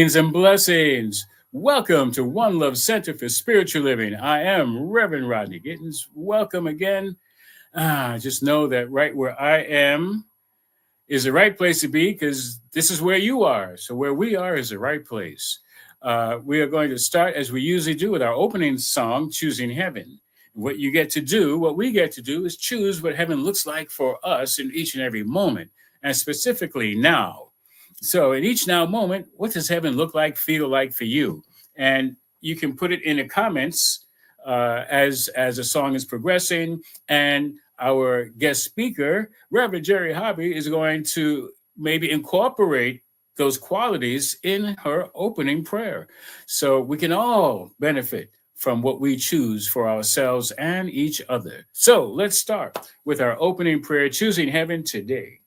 Greetings and blessings. Welcome to One Love Center for Spiritual Living. I am Reverend Rodney Gittens. Welcome again. Just know that right where I am is the right place to be because this is where you are. So where we are is the right place. We are going to start as we usually do with our opening song, Choosing Heaven. What we get to do is choose what heaven looks like for us in each and every moment, and specifically now. So in each now moment, what does heaven look like, feel like for you? And you can put it in the comments as the song is progressing. And our guest speaker, Reverend Jerry Hobby, is going to maybe incorporate those qualities in her opening prayer. So we can all benefit from what we choose for ourselves and each other. So let's start with our opening prayer, Choosing Heaven today.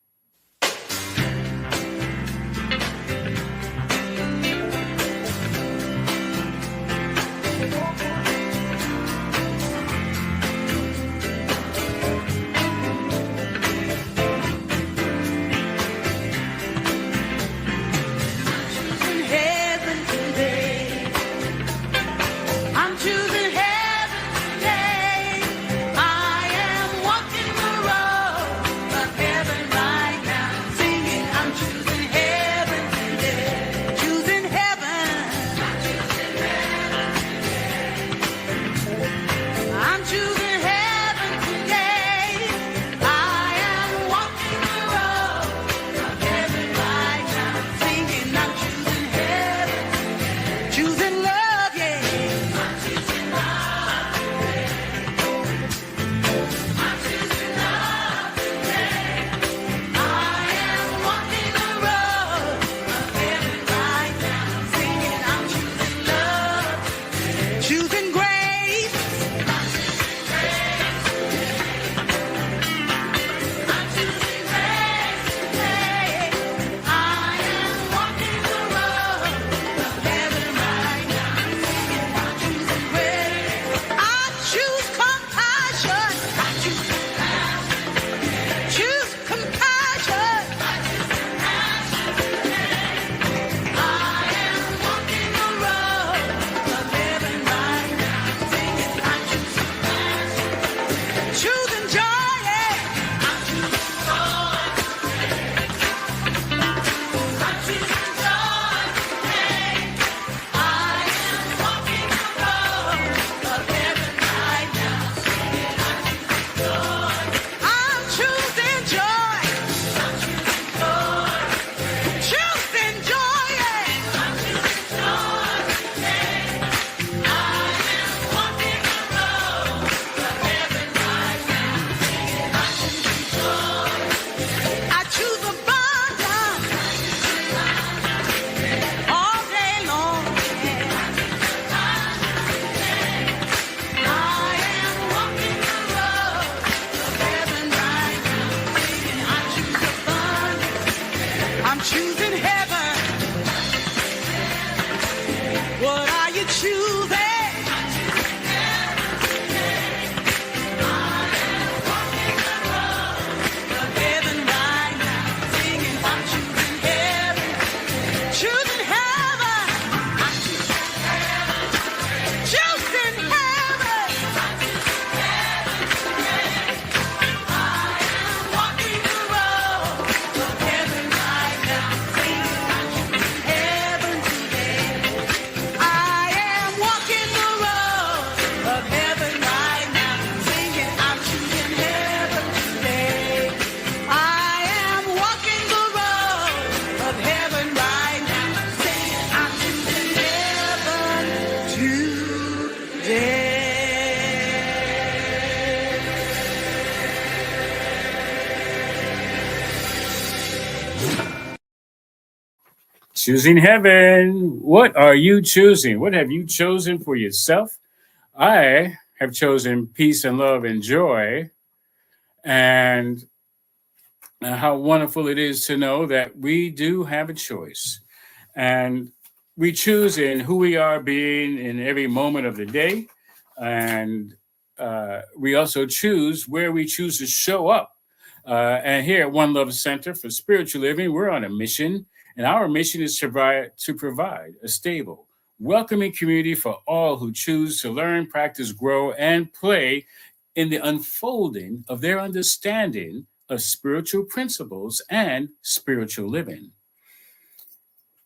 Choosing heaven. What are you choosing? What have you chosen for yourself? I have chosen peace and love and joy. And how wonderful it is to know that we do have a choice. And we choose in who we are being in every moment of the day. And we also choose where we choose to show up. And here at One Love Center for Spiritual Living, we're on a mission. And our mission is to provide a stable, welcoming community for all who choose to learn, practice, grow, and play in the unfolding of their understanding of spiritual principles and spiritual living.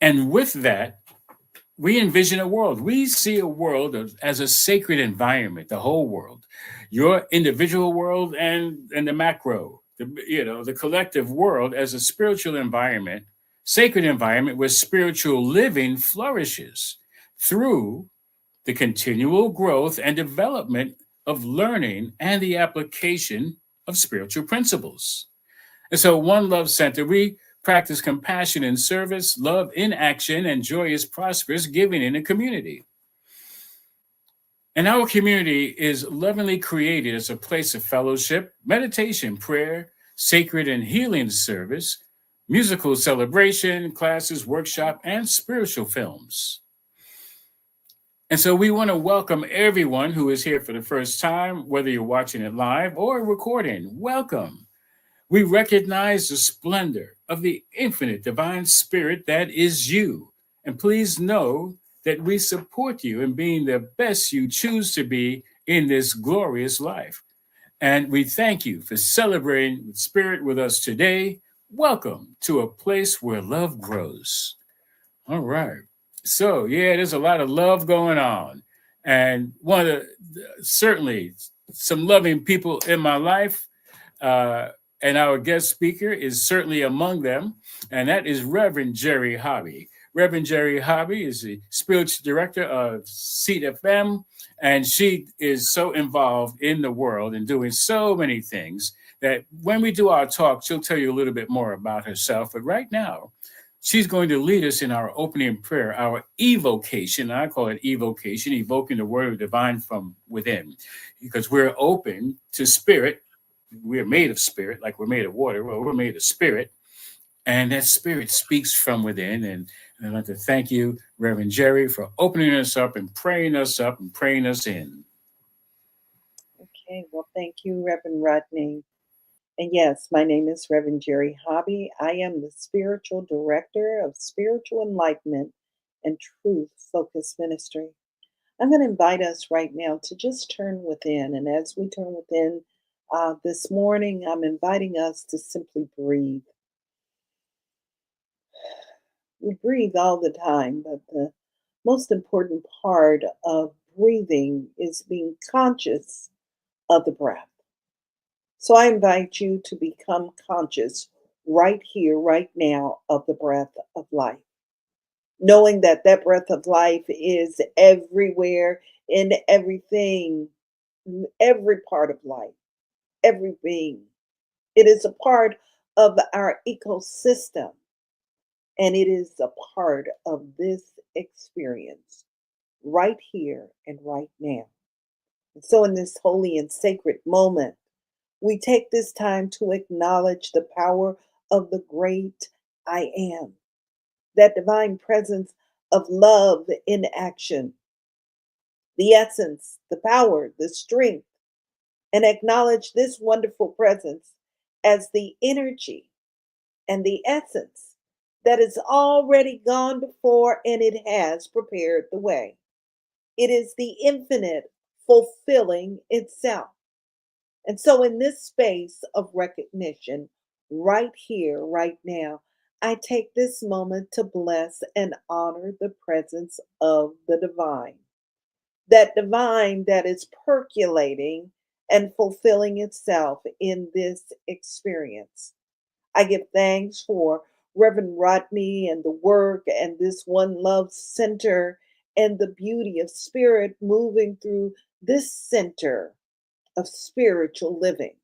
And with that, we envision a world. We see a world as a sacred environment, the whole world, your individual world and the macro, the collective world as a spiritual environment, sacred environment where spiritual living flourishes through the continual growth and development of learning and the application of spiritual principles. And so, One Love Center, we practice compassion in service, love in action, and joyous, prosperous giving in a community. And our community is lovingly created as a place of fellowship, meditation, prayer, sacred and healing service, musical celebration, classes, workshop, and spiritual films. And so we want to welcome everyone who is here for the first time, whether you're watching it live or recording. Welcome. We recognize the splendor of the infinite divine spirit that is you. And please know that we support you in being the best you choose to be in this glorious life. And we thank you for celebrating with spirit with us today. Welcome to a place where love grows. All right. So, yeah, there's a lot of love going on. And one of certainly some loving people in my life. Uh, and our guest speaker is certainly among them, and that is Reverend Jerry Hobby. Reverend Jerry Hobby is the spiritual director of Seed FM, and she is so involved in the world and doing so many things that when we do our talk, she'll tell you a little bit more about herself. But right now, she's going to lead us in our opening prayer, our evocation. I call it evocation, evoking the word of divine from within, because we're open to spirit. We're made of spirit, like we're made of water. Well, we're made of spirit, and that spirit speaks from within. And I'd like to thank you, Reverend Jerry, for opening us up and praying us up and praying us in. Okay, well, thank you, Reverend Rodney. And yes, my name is Reverend Jerry Hobby. I am the spiritual director of Spiritual Enlightenment and Truth Focused Ministry. I'm going to invite us right now to just turn within. And as we turn within this morning, I'm inviting us to simply breathe. We breathe all the time, but the most important part of breathing is being conscious of the breath. So I invite you to become conscious right here, right now, of the breath of life, knowing that that breath of life is everywhere in everything, every part of life, every being. It is a part of our ecosystem, and it is a part of this experience right here and right now. And so, in this holy and sacred moment, we take this time to acknowledge the power of the great I am, that divine presence of love in action, the essence, the power, the strength, and acknowledge this wonderful presence as the energy and the essence that has already gone before and it has prepared the way. It is the infinite fulfilling itself. And so, in this space of recognition, right here, right now, I take this moment to bless and honor the presence of the divine, that divine that is percolating and fulfilling itself in this experience. I give thanks for Reverend Rodney and the work and this One Love Center and the beauty of spirit moving through this center of spiritual living.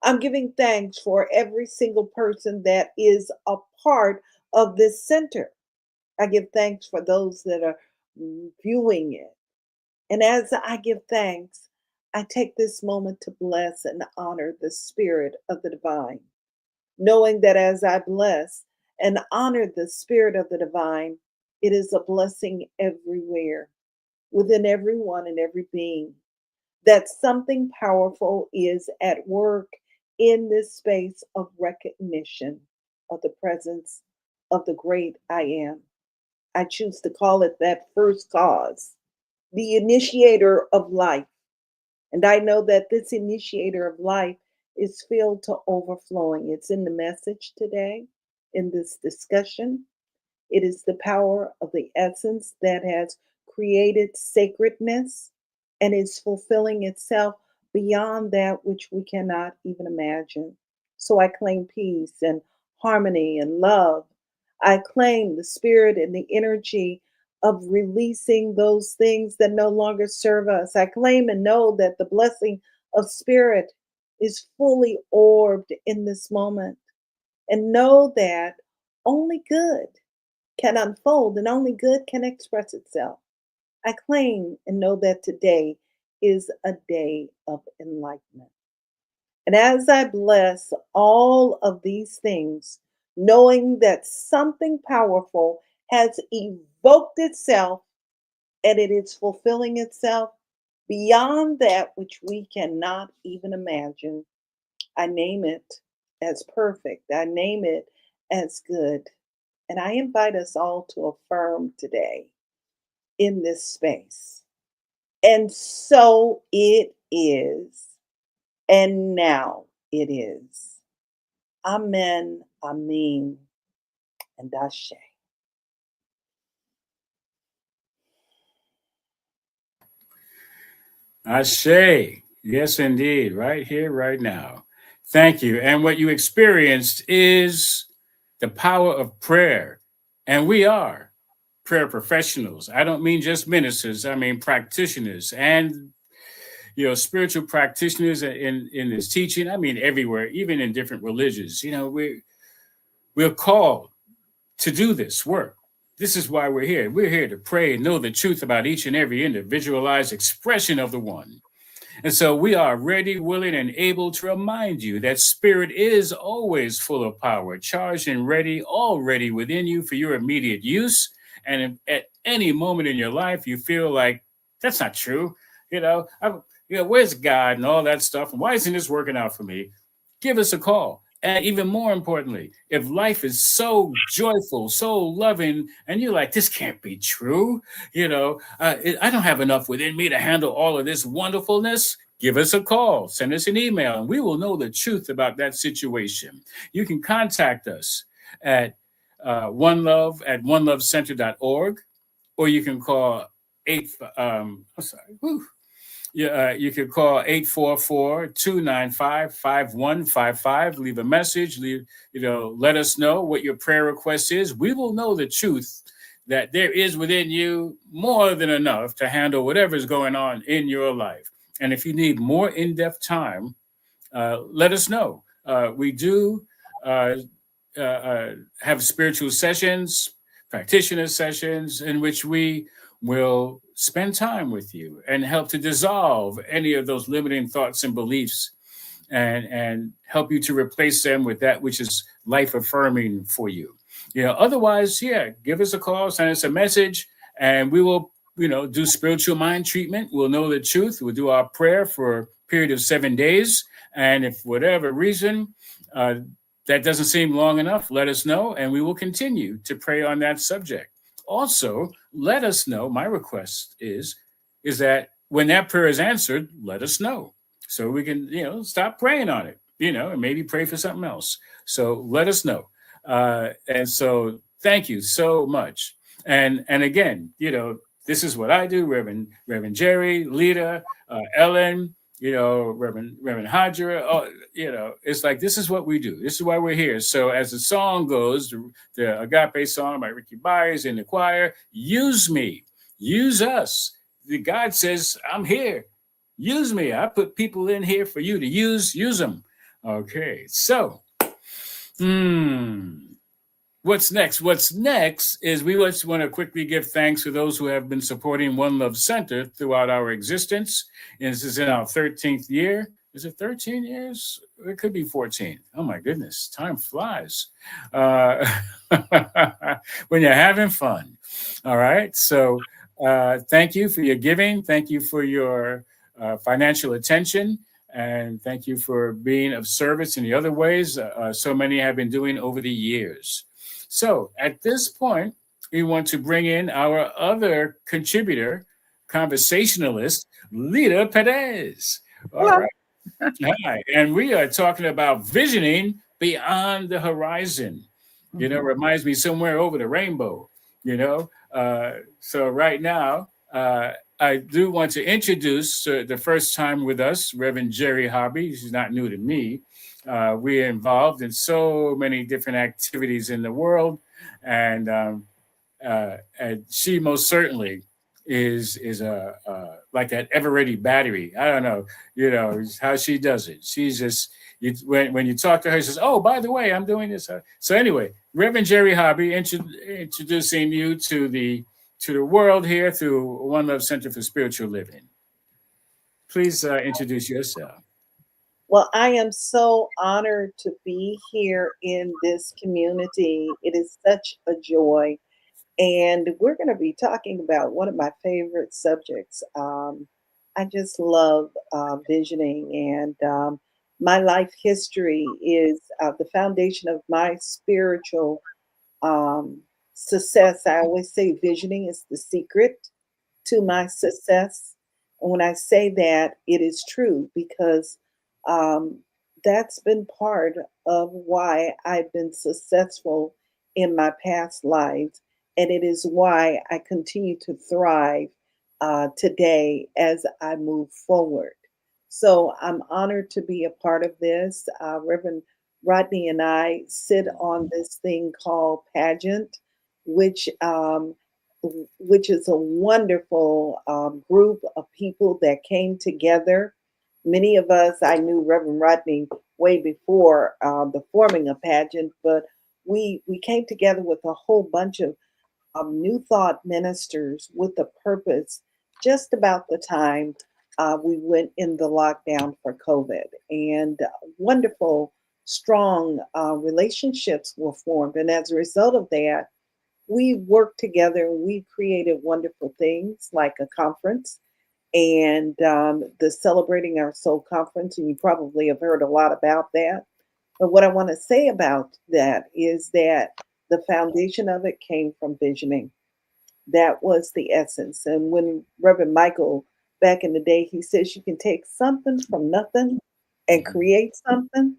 I'm giving thanks for every single person that is a part of this center. I give thanks for those that are viewing it. And as I give thanks, I take this moment to bless and honor the spirit of the divine, knowing that as I bless and honor the spirit of the divine, it is a blessing everywhere, within everyone and every being, that something powerful is at work in this space of recognition of the presence of the great I am. I choose to call it that first cause, the initiator of life. And I know that this initiator of life is filled to overflowing. It's in the message today, in this discussion. It is the power of the essence that has created sacredness and is fulfilling itself beyond that which we cannot even imagine. So I claim peace and harmony and love. I claim the spirit and the energy of releasing those things that no longer serve us. I claim and know that the blessing of spirit is fully orbed in this moment, and know that only good can unfold and only good can express itself. I claim and know that today is a day of enlightenment. And as I bless all of these things, knowing that something powerful has evoked itself and it is fulfilling itself beyond that which we cannot even imagine, I name it as perfect. I name it as good. And I invite us all to affirm today in this space. And so it is. And now it is. Amen, Amen, and Ashe. Ashe. Yes, indeed. Right here, right now. Thank you. And what you experienced is the power of prayer. And we are prayer professionals. I don't mean just ministers, I mean practitioners and spiritual practitioners in this teaching. I mean everywhere, even in different religions. We're called to do this work. This is why we're here. We're here to pray and know the truth about each and every individualized expression of the one. And so we are ready, willing, and able to remind you that spirit is always full of power, charged and ready, already within you for your immediate use. And if at any moment in your life you feel like that's not true, where's God and all that stuff, and why isn't this working out for me? Give us a call. And even more importantly, if life is so joyful, so loving, and you're like, this can't be true, I don't have enough within me to handle all of this wonderfulness, give us a call, send us an email, and we will know the truth about that situation. You can contact us at onelovecenter.org, or you can call I'm sorry, whew, yeah, you can call 844-295-5155. Leave a message. Let us know what your prayer request is. We will know the truth that there is within you more than enough to handle whatever is going on in your life. And if you need more in-depth time, let us know. We do have spiritual sessions, practitioner sessions, in which we will spend time with you and help to dissolve any of those limiting thoughts and beliefs, and help you to replace them with that which is life affirming for you. Otherwise, give us a call, send us a message, and we will, do spiritual mind treatment. We'll know the truth. We'll do our prayer for a period of 7 days. And if for whatever reason that doesn't seem long enough, let us know, and we will continue to pray on that subject. Also, let us know. My request is that when that prayer is answered, let us know so we can, stop praying on it, and maybe pray for something else. So let us know. And so thank you so much. And again, this is what I do, Reverend Jerry, Lita, Ellen, Reverend Hajra. Oh, it's like this is what we do. This is why we're here. So as the song goes, the Agape song by Ricky Byers in the choir, use me, use us. The God says, I'm here. Use me. I put people in here for you to use them. Okay. So, what's next? What's next is we just want to quickly give thanks to those who have been supporting One Love Center throughout our existence. And this is in our 13th year. Is it 13 years? It could be 14. Oh my goodness, time flies when you're having fun. All right. So thank you for your giving. Thank you for your financial attention. And thank you for being of service in the other ways so many have been doing over the years. So at this point, we want to bring in our other contributor, conversationalist, Lita Perez. All Hello. right. Hi. And we are talking about visioning beyond the horizon. Mhm. Reminds me somewhere over the rainbow, So right now, I do want to introduce the first time with us, Reverend Jerry Hobby. He's not new to me. We're involved in so many different activities in the world, and she most certainly is a like that ever ready battery. I don't know, how she does it. She's just when you talk to her, she says, "Oh, by the way, I'm doing this." So anyway, Reverend Jerry Hobby, introducing you to the world here through One Love Center for Spiritual Living. Please introduce yourself. Well, I am so honored to be here in this community. It is such a joy. And we're going to be talking about one of my favorite subjects. I just love visioning, and my life history is the foundation of my spiritual um, success. I always say visioning is the secret to my success. And when I say that, it is true because um, that's been part of why I've been successful in my past lives. And it is why I continue to thrive today as I move forward. So I'm honored to be a part of this. Reverend Rodney and I sit on this thing called pageant, which which is a wonderful group of people that came together. Many of us, I knew Reverend Rodney way before the forming of pageant, but we came together with a whole bunch of New Thought ministers with the purpose just about the time we went in the lockdown for COVID. And wonderful, strong relationships were formed. And as a result of that, we worked together and we created wonderful things like a conference and the Celebrating Our Soul conference. And you probably have heard a lot about that. But what I want to say about that is that the foundation of it came from visioning. That was the essence. And when Reverend Michael, back in the day, he says you can take something from nothing and Mhm. create something.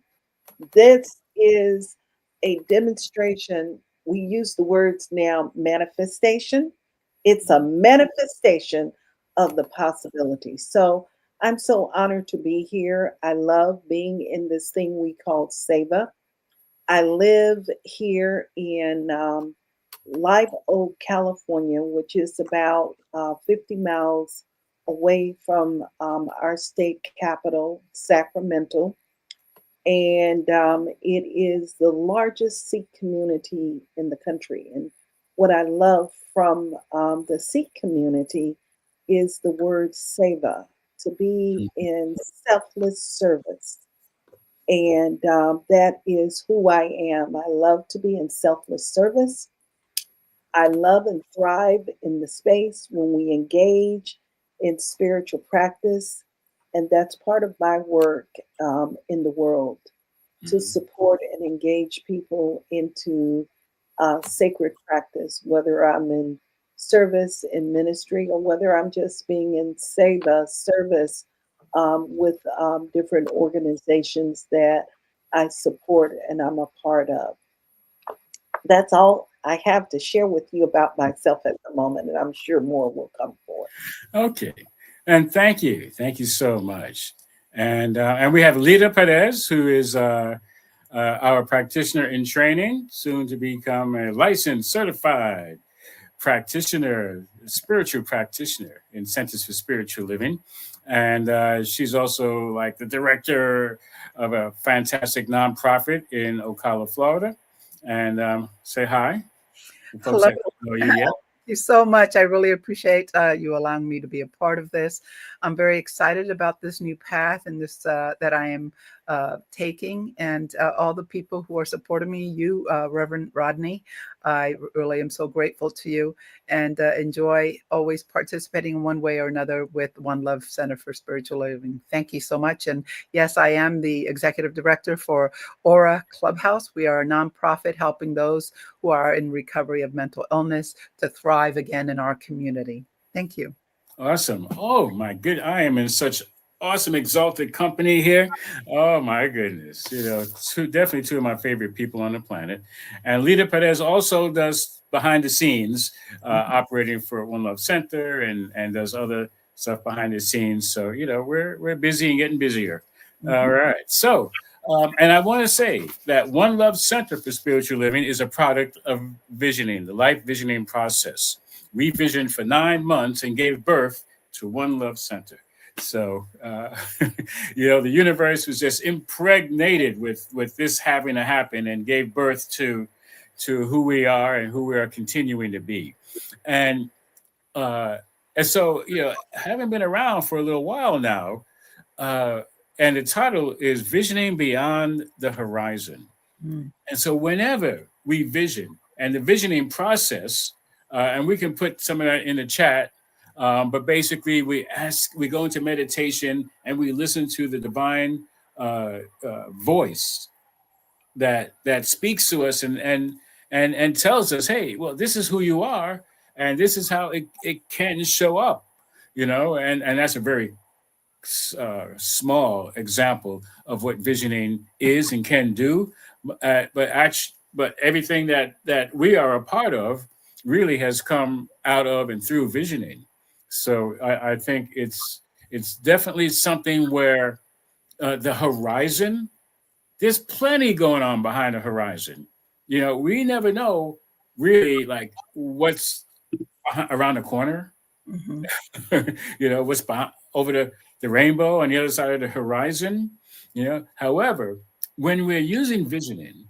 This is a demonstration. We use the words now manifestation. It's a manifestation of the possibility. So I'm so honored to be here. I love being in this thing we call Seva. I live here in Live Oak, California, which is about 50 miles away from our state capital, Sacramento. And it is the largest Sikh community in the country. And what I love from the Sikh community is the word seva, to be in selfless service. And that is who I am. I love to be in selfless service. I love and thrive in the space when we engage in spiritual practice. And that's part of my work in the world to Mhm. support and engage people into sacred practice, whether I'm in service in ministry or whether I'm just being in seva service with different organizations that I support and I'm a part of. That's all I have to share with you about myself at the moment, and I'm sure more will come forth. Okay, and thank you so much. And we have Lita Perez, who is our practitioner in training, soon to become a licensed, certified practitioner, spiritual practitioner in Centers for Spiritual Living. And she's also like the director of a fantastic nonprofit in Ocala, Florida. And say hi to folks Hello. that don't know you yet. You so much. I really appreciate you allowing me to be a part of this. I'm very excited about this new path and this that I am taking, and all the people who are supporting me. You, Reverend Rodney, I really am so grateful to you, and enjoy always participating in one way or another with One Love Center for Spiritual Living. Thank you so much. And yes, I am the executive director for Aura Clubhouse. We are a nonprofit helping those who are in recovery of mental illness to thrive again in our community. Thank you. Awesome. Oh my good. I am in such awesome exalted company here. Oh my goodness. Definitely two of my favorite people on the planet. And Lita Perez also does behind the scenes, operating for One Love Center and does other stuff behind the scenes. So, we're busy and getting busier. All right. So, and I want to say that One Love Center for Spiritual Living is a product of visioning, the life visioning process. We visioned for 9 months and gave birth to One Love Center. So, the universe was just impregnated with this having to happen and gave birth to who we are and who we are continuing to be. And uh, and so, having been around for a little while now, and the title is Visioning Beyond the Horizon. Mm. And so whenever we vision and the visioning process, and we can put some of that in the chat, but basically we go into meditation and we listen to the divine voice that speaks to us and tells us, hey, well, this is who you are, and this is how it can show up, and that's a very small example of what visioning is and can do, but everything that we are a part of really has come out of and through visioning. So I think it's definitely something where the horizon, there's plenty going on behind the horizon. We never know really like what's around the corner. Mm-hmm. What's behind, over the rainbow on the other side of the horizon. However, when we're using visioning,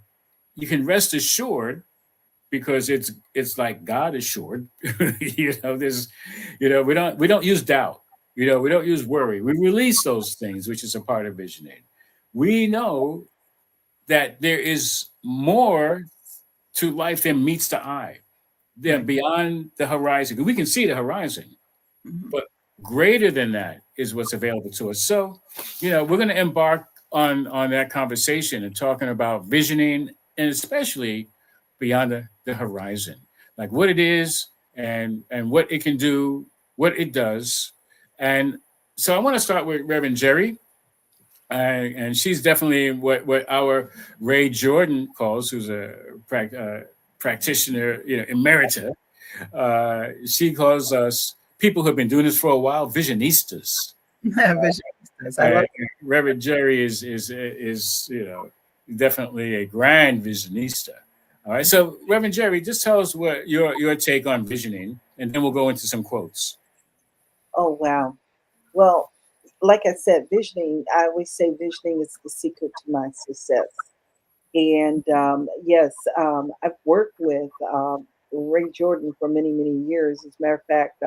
you can rest assured because it's like God assured. There's, we don't use doubt. We don't use worry. We release those things, which is a part of visioning. We know that there is more to life than meets the eye. Then beyond the horizon, we can see the horizon, Mm-hmm. but greater than that is what's available to us. So, we're going to embark on that conversation and talking about visioning, and especially beyond the horizon, like what it is and what it can do, what it does. And so I want to start with Reverend Jerry. And she's definitely what our Ray Jordan calls, who's a practitioner, emerita. She calls us people who have been doing this for a while visionistas. Visionistas. I love Reverend Jerry is definitely a grand visionista. All right, so Reverend Jerry, just tell us what your take on visioning, and then we'll go into some quotes. Oh, wow. Well, like I said, visioning, I always say visioning is the secret to my success. And yes, I've worked with Ray Jordan for many, many years. As a matter of fact,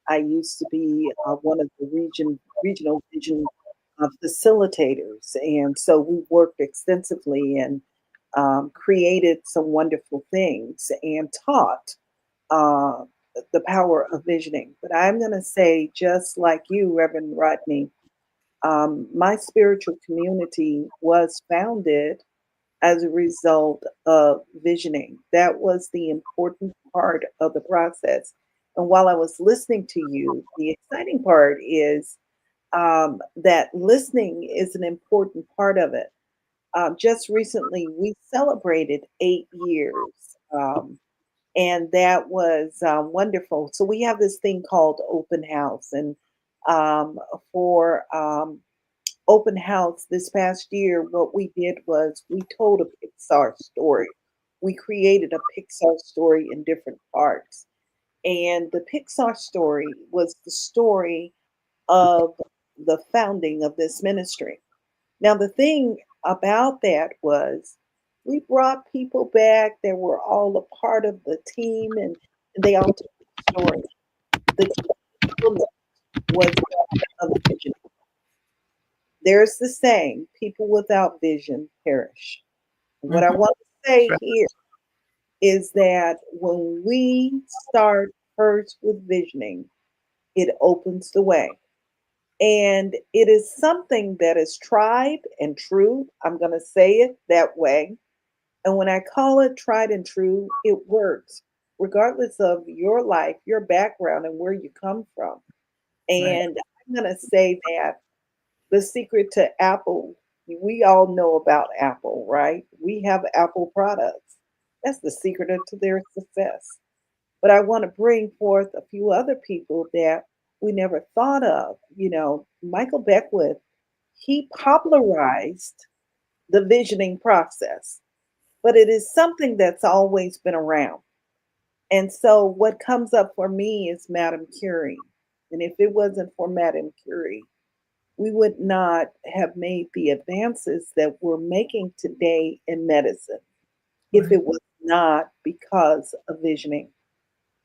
I used to be one of the regional vision facilitators, and so we worked extensively and created some wonderful things and taught uh, the power of visioning. But I'm going to say, just like you, Reverend Rodney, my spiritual community was founded as a result of visioning. That was the important part of the process. And while I was listening to you, the exciting part is that listening is an important part of it. Just recently, we celebrated 8 years, and that was wonderful. So we have this thing called open house, and for open house this past year, what we did was we told a Pixar story. We created a Pixar story in different parts. And the Pixar story was the story of the founding of this ministry. Now, the thing about that was we brought people back that were all a part of the team, and they all told the story. The key element was of vision. There's the saying, people without vision perish. What I Mhm. want to say Right. here is that when we start first with visioning, it opens the way. And it is something that is tried and true. I'm going to say it that way. And when I call it tried and true, it works regardless of your life, your background, and where you come from. Right. And I'm going to say that the secret to Apple, we all know about Apple, right? We have Apple products. That's the secret to their success. But I want to bring forth a few other people that we never thought of. Michael Beckwith, he popularized the visioning process, but it is something that's always been around. And so what comes up for me is Madame Curie. And if it wasn't for Madame Curie, we would not have made the advances that we're making today in medicine if Right. it was not because of visioning.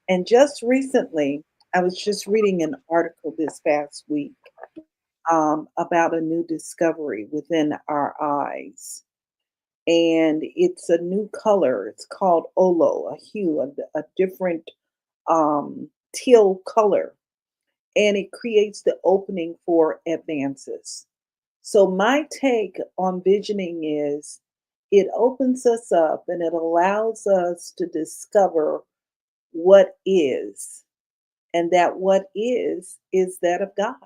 And just recently, I was just reading an article this past week about a new discovery within our eyes. And it's a new color. It's called Olo, a hue, a different teal color. And it creates the opening for advances. So, my take on visioning is it opens us up and it allows us to discover what is, and that what is that of God.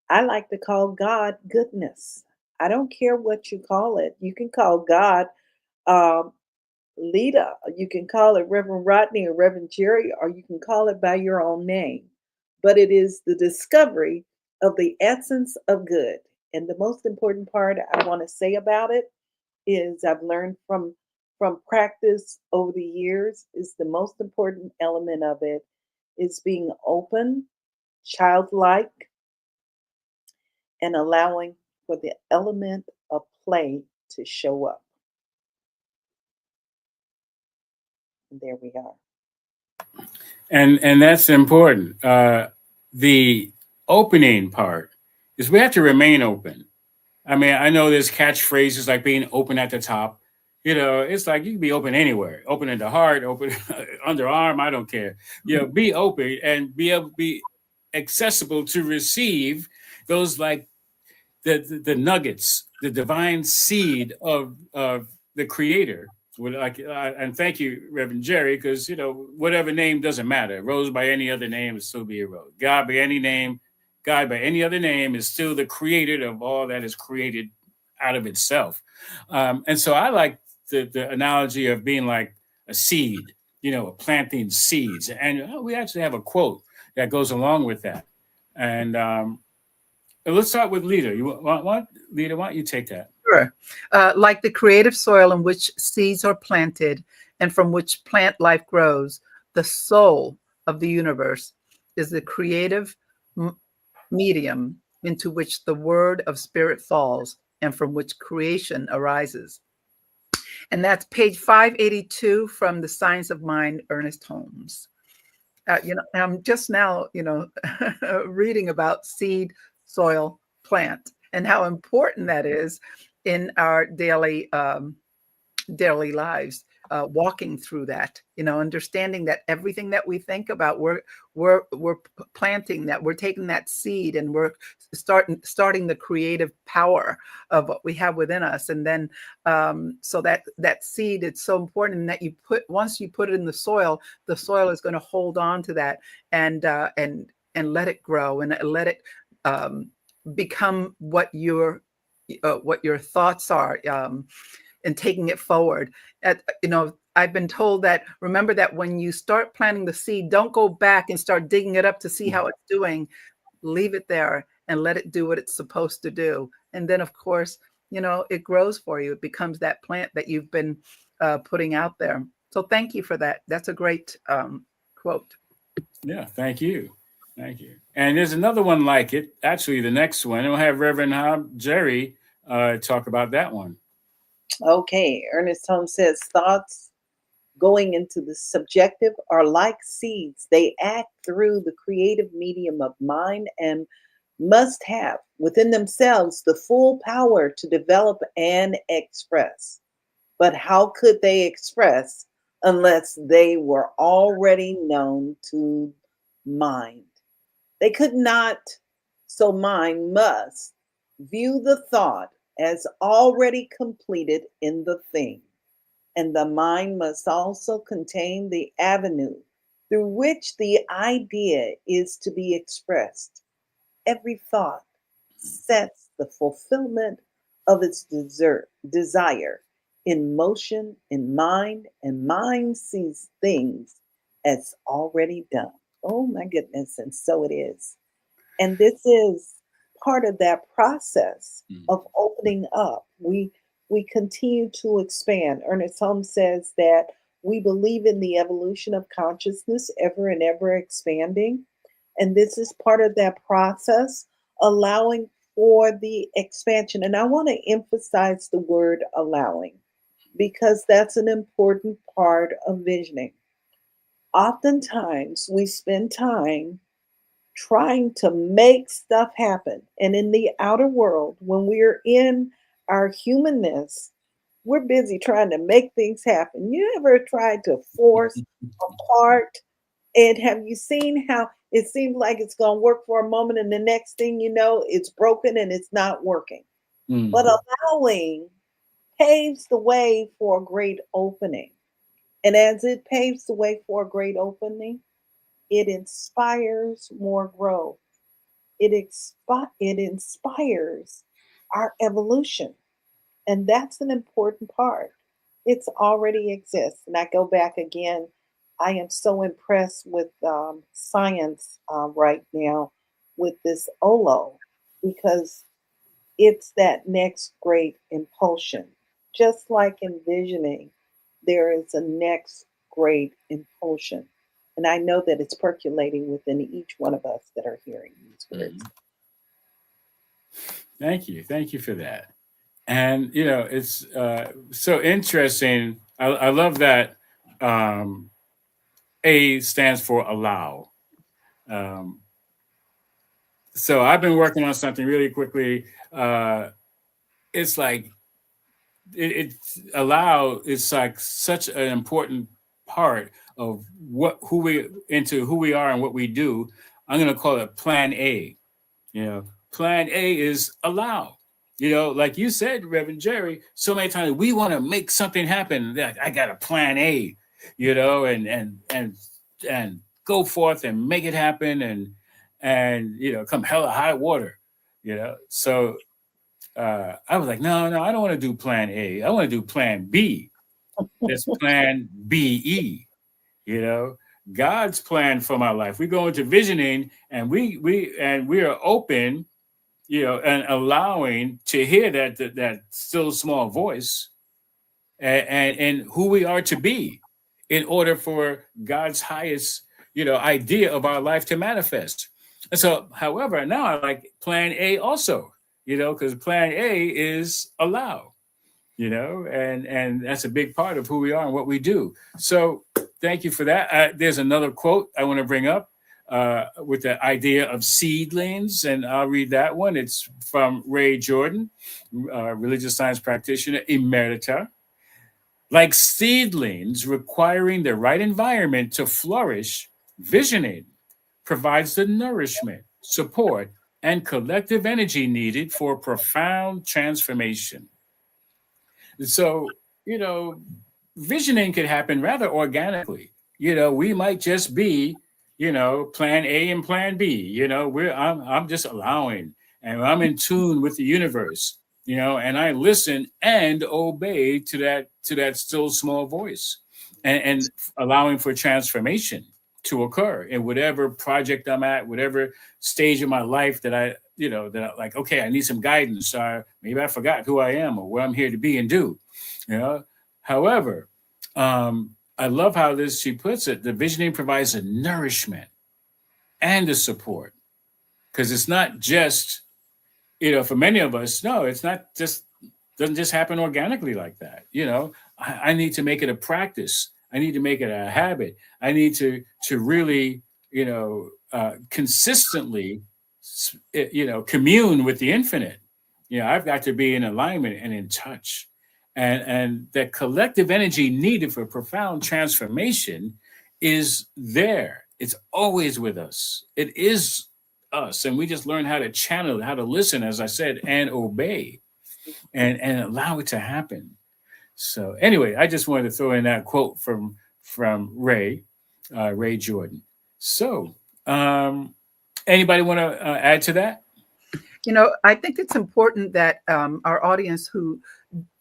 I like to call God goodness. I don't care what you call it. You can call God um, Lita, you can call it Reverend Rodney or Reverend Jerry, or you can call it by your own name. But it is the discovery of the essence of good. And the most important part I want to say about it is I've learned from practice over the years is the most important element of it is being open, childlike, and allowing for the element of play to show up. And there we are. And that's important. The opening part is we have to remain open. I mean, I know there's catchphrases like being open at the top. It's like you can be open anywhere, open in the heart, open underarm. I don't care. Be open and be able to be accessible to receive those like the nuggets, the divine seed of the Creator. And thank you, Reverend Jerry, because whatever name doesn't matter. Rose by any other name will still be a rose. God by any name, God by any other name is still the Creator of all that is created out of itself. And so I like the analogy of being like a seed, planting seeds. And we actually have a quote that goes along with that. And let's start with Lita. You want Lita? Why don't you take that? Sure. Like the creative soil in which seeds are planted and from which plant life grows, the soul of the universe is the creative medium into which the word of spirit falls and from which creation arises. And that's page 582 from The Science of Mind, Ernest Holmes. I'm just now, reading about seed, soil, plant, and how important that is in our daily lives, walking through that, understanding that everything that we think about, we're planting that, we're taking that seed, and we're starting the creative power of what we have within us. And then so that seed, it's so important that once you put it in the soil is going to hold on to that and let it grow and let it become what your thoughts are, and taking it forward. I've been told that, remember that when you start planting the seed, don't go back and start digging it up to see how it's doing. Leave it there and let it do what it's supposed to do. And then, of course, it grows for you. It becomes that plant that you've been putting out there. So thank you for that. That's a great quote. Yeah, thank you. Thank you. And there's another one like it. Actually, the next one, we'll have Reverend Jerry talk about that one. Okay, Ernest Holmes says thoughts going into the subjective are like seeds. They act through the creative medium of mind and must have within themselves the full power to develop and express. But how could they express unless they were already known to mind? They could not, so mind must view the thought as already completed in the thing. And the mind must also contain the avenue through which the idea is to be expressed. Every thought sets the fulfillment of its desire in motion in mind, and mind sees things as already done. Oh my goodness, and so it is. And this is part of that process Mm. of opening up. We continue to expand. Ernest Holmes says that we believe in the evolution of consciousness, ever and ever expanding. And this is part of that process, allowing for the expansion. And I want to emphasize the word allowing because that's an important part of visioning. Oftentimes, we spend time trying to make stuff happen. And in the outer world, when we're in our humanness, we're busy trying to make things happen. You ever tried to force a part? And have you seen how it seems like it's going to work for a moment and the next thing you know, it's broken and it's not working? Mm. But allowing paves the way for a great opening. And as it paves the way for a great opening, it inspires more growth. It inspires our evolution. And that's an important part. It's already exists. And I go back again. I am so impressed with science right now with this OLO because it's that next great impulsion. Just like envisioning, there is a next great impulsion. And I know that it's percolating within each one of us that are hearing these words. Mhm. Thank you for that. And it's so interesting. I love that um, A stands for allow. Um, so I've been working on something really quickly. It's like it's allow is like such an important part of who we are and what we do. I'm going to call it Plan A. Plan A is allow. Like you said, Reverend Jerry, so many times we want to make something happen. Like, I got a plan A, and go forth and make it happen, and come hell or high water. So I was like, no, I don't want to do plan A. I want to do plan B. That's plan BE. You know, God's plan for my life. We go into visioning, and we are open, and allowing to hear that still small voice, and who we are to be in order for God's highest, idea of our life to manifest. And so, however, now I like plan A also, because plan A is allow, and that's a big part of who we are and what we do. So thank you for that. There's another quote I want to bring up with the idea of seedlings, and I'll read that one. It's from Ray Jordan, religious science practitioner emerita. Like seedlings requiring the right environment to flourish, visioning provides the nourishment, support, and collective energy needed for profound transformation. So, visioning could happen rather organically. We might just be, plan A and plan B. I'm just allowing, and I'm in tune with the universe, and I listen and obey to that still small voice, and allowing for transformation to occur in whatever project I'm at, whatever stage of my life that like, okay, I need some guidance. Maybe I forgot who I am or what I'm here to be and do. You know. However, I love how she puts it. The visioning provides a nourishment and a support, because it's not just, for many of us, no, it's not just, doesn't just happen organically like that. I need to make it a practice. I need to make it a habit. I need to really, consistently commune with the infinite. I've got to be in alignment and in touch, and that collective energy needed for profound transformation is there. It's always with us. It is us, and we just learn how to channel, how to listen, as I said, and obey, and allow it to happen. So anyway, I just wanted to throw in that quote from Ray Jordan. So, um, anybody want to add to that? I think it's important that our audience who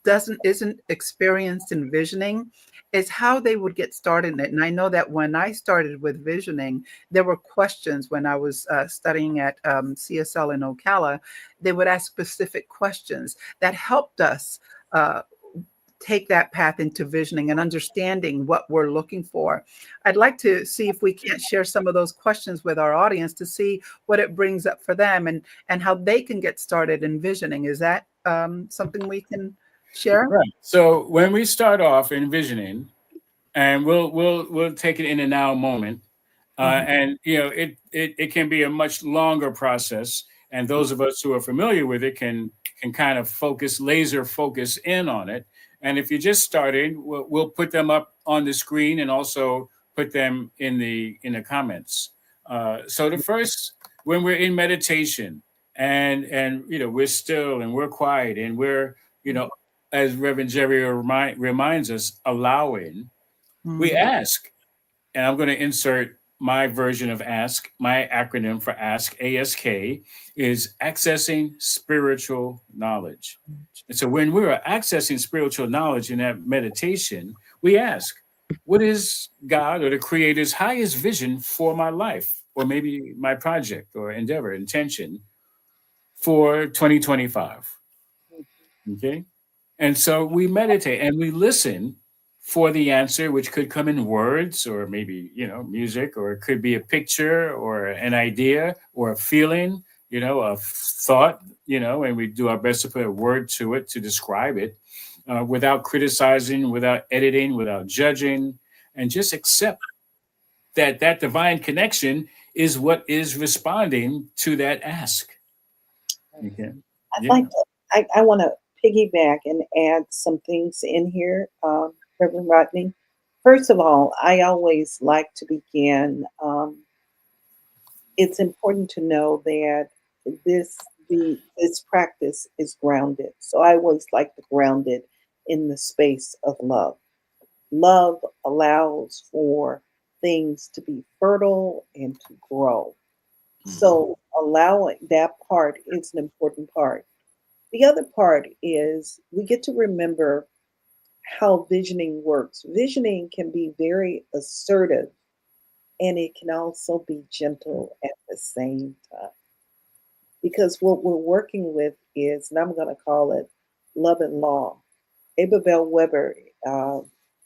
doesn't isn't experienced in visioning is how they would get started in it. And I know that when I started with visioning, there were questions when I was studying at CSL in Ocala. They would ask specific questions that helped us uh, take that path into visioning and understanding what we're looking for. I'd like to see if we can't share some of those questions with our audience to see what it brings up for them and how they can get started in visioning. Is that something we can share? Right. So when we start off envisioning, and we'll take it in a now moment, Mhm. and it can be a much longer process, and those of us who are familiar with it can kind of laser focus in on it. And if you're just starting, we'll put them up on the screen and also put them in the comments. So the first, when we're in meditation, and we're still and we're quiet and we're, as Reverend Jerry reminds us, allowing, we Mhm. ask. And I'm going to insert my version of ask. My acronym for ASK, is accessing spiritual knowledge. And so when we're accessing spiritual knowledge in that meditation, we ask, what is God or the Creator's highest vision for my life, or maybe my project or endeavor, intention for 2025? Okay. And so we meditate and we listen for the answer, which could come in words or maybe, music, or it could be a picture or an idea or a feeling, a thought, and we do our best to put a word to it to describe it, without criticizing, without editing, without judging, and just accept that divine connection is what is responding to that ask. Okay. I'd Yeah. like to, I want to piggyback and add some things in here, Reverend Rodney. First of all, I always like to begin. It's important to know that this practice is grounded. So I always like to ground it in the space of love. Love allows for things to be fertile and to grow. Mhm. So allowing that part is an important part. The other part is we get to remember how visioning works. Visioning can be very assertive and it can also be gentle at the same time. Because what we're working with is, and I'm going to call it love and law. Abel Weber, uh,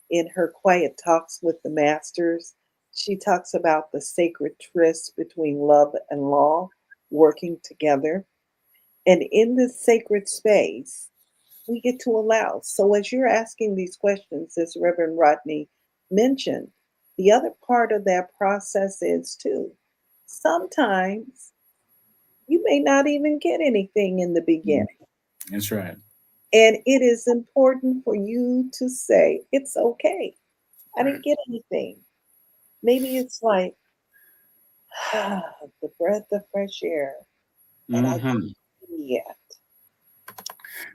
in her quiet talks with the masters, she talks about the sacred tryst between love and law working together. And in this sacred space, we get to allow. So, as you're asking these questions, as Reverend Rodney mentioned, the other part of that process is too. Sometimes you may not even get anything in the Mhm. beginning. That's right. And it is important for you to say, it's okay. I Right. didn't get anything. Maybe it's like the breath of fresh air, and I didn't Hmm. see yet.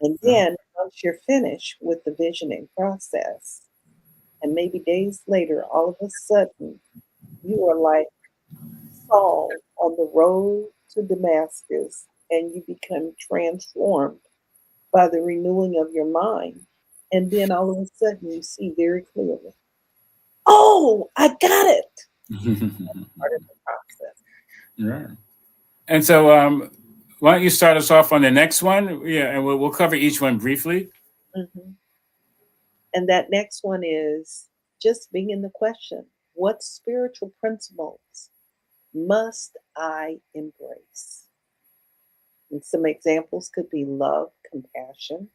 And then once you're finished with the visioning process, and maybe days later, all of a sudden, you are like Saul on the road to Damascus, and you become transformed by the renewing of your mind. And then all of a sudden, you see very clearly, oh, I got it. Part of the process. Right. And so, why don't you start us off on the next one? Yeah, and we'll cover each one briefly. Mhm. And that next one is just being in the question, what spiritual principles must I embrace? And some examples could be love, compassion.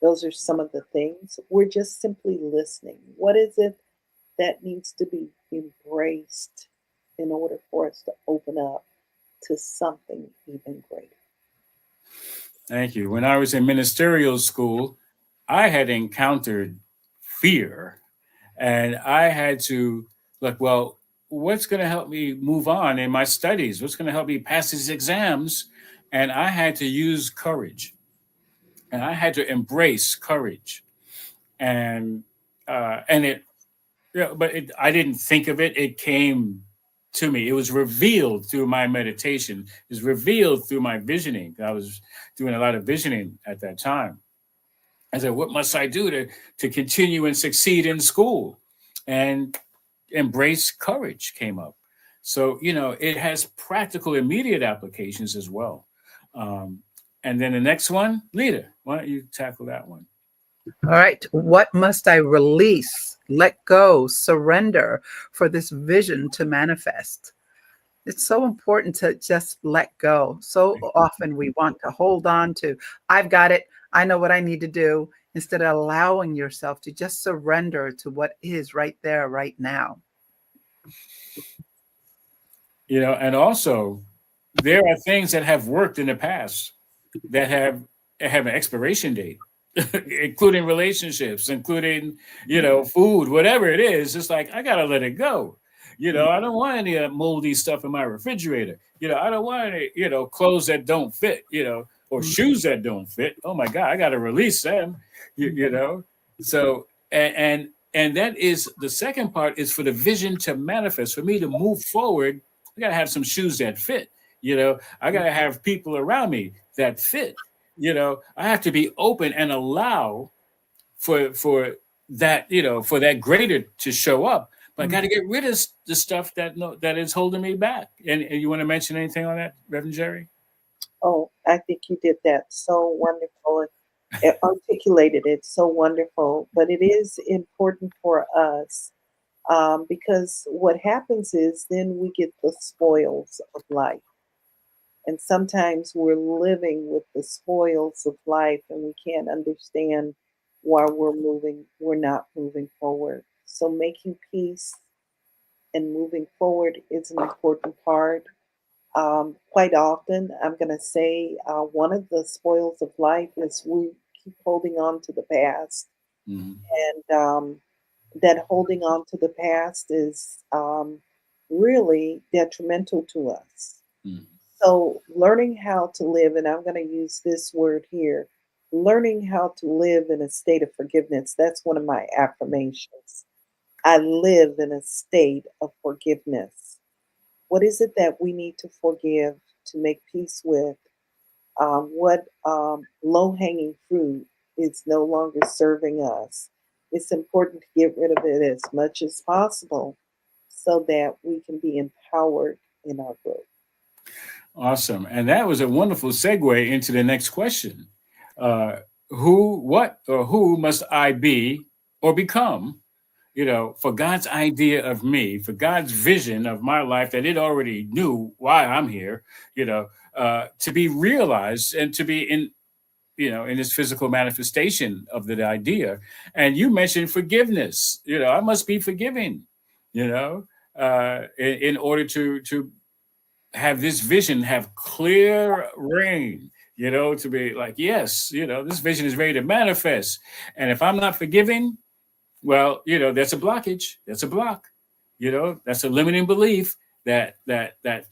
Those are some of the things. We're just simply listening. What is it that needs to be embraced in order for us to open up? to something even greater. Thank you. When I was in ministerial school, I had encountered fear, and I had to look, well, what's going to help me move on in my studies? What's going to help me pass these exams? And I had to use courage, and I had to embrace courage. And it, yeah, but I didn't think of it. It came to me. It was revealed through my meditation. It was revealed through my visioning. I was doing a lot of visioning at that time. I said, what must I do to continue and succeed in school? And embrace courage came up. So, it has practical, immediate applications as well. Um, and then the next one, leader, why don't you tackle that one? All right. What must I release, let go, surrender for this vision to manifest? It's so important to just let go. So often we want to hold on to, I've got it. I know what I need to do, instead of allowing yourself to just surrender to what is right there, right now. And also there are things that have worked in the past that have an expiration date, including relationships, including food, whatever it is. It's like I gotta let it go. I don't want any moldy stuff in my refrigerator. I don't want any clothes that don't fit. Or shoes that don't fit. Oh my God, I gotta release them. You know. So and that is the second part, is for the vision to manifest. For me to move forward, I gotta have some shoes that fit. I gotta have people around me that fit. I have to be open and allow for that, for that greater to show up. But I got to get rid of the stuff that is holding me back. And you want to mention anything on that, Reverend Jerry? Oh, I think you did that so wonderful and articulated it so wonderful. But it is important for us, because what happens is then we get the spoils of life. And sometimes we're living with the spoils of life and we can't understand why we're not moving forward. So making peace and moving forward is an important part. Quite often, I'm going to say one of the spoils of life is we keep holding on to the past. Mhm. And that holding on to the past is really detrimental to us. Mhm. So, learning how to live, and I'm going to use this word here, learning how to live in a state of forgiveness. That's one of my affirmations. I live in a state of forgiveness. What is it that we need to forgive, to make peace with? What low hanging fruit is no longer serving us? It's important to get rid of it as much as possible so that we can be empowered in our growth. Awesome. And that was a wonderful segue into the next question. Uh, what, or who must I be or become, for God's idea of me, for God's vision of my life that it already knew why I'm here, to be realized and to be in this physical manifestation of the idea. And you mentioned forgiveness. I must be forgiving, in order to have this vision have clear reign, to be like, yes, this vision is ready to manifest. And if I'm not forgiving, well, that's a blockage. That's a block. That's a limiting belief that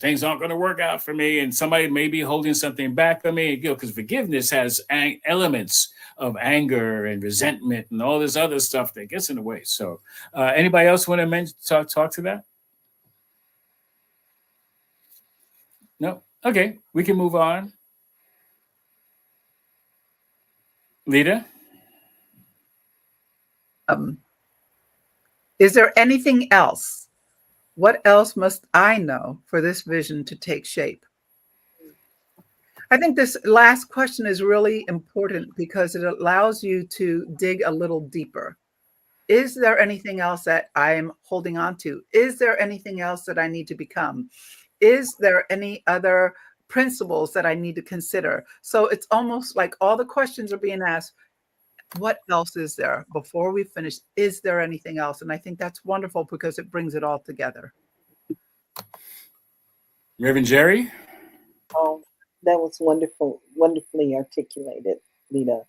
things aren't going to work out for me, and somebody may be holding something back on me. Because forgiveness has elements of anger and resentment and all this other stuff that gets in the way. So, anybody else want to talk to that? No. Okay, we can move on. Lita. Um, is there anything else? What else must I know for this vision to take shape? I think this last question is really important because it allows you to dig a little deeper. Is there anything else that I am holding on to? Is there anything else that I need to become? Is there any other principles that I need to consider? So it's almost like all the questions are being asked. What else is there before we finish? Is there anything else? And I think that's wonderful because it brings it all together. Reverend Jerry. That was wonderful, wonderfully articulated, Lita.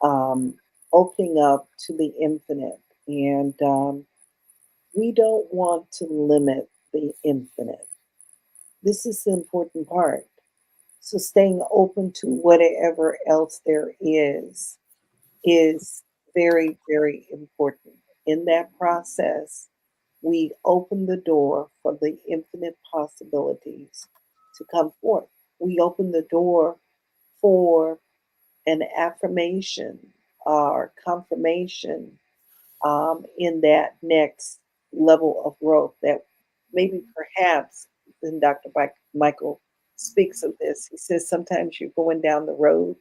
Um, Opening up to the infinite. And we don't want to limit the infinite. This is the important part. So staying open to whatever else there is very, very important. In that process, we open the door for the infinite possibilities to come forth. We open the door for an affirmation or confirmation in that next level of growth that maybe perhaps, and Michael speaks of this, he says sometimes you're going down the road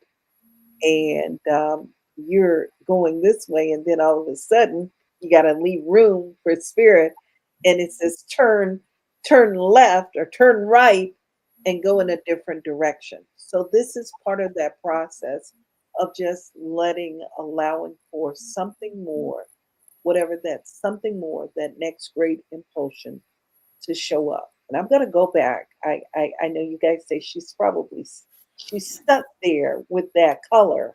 and you're going this way, and then all of a sudden you got to leave room for spirit, and it says turn left or turn right and go in a different direction. So this is part of that process of just allowing for something more, whatever that something more, that next great impulsion to show up. And I'm going to go back. I know you guys say she's stuck there with that color,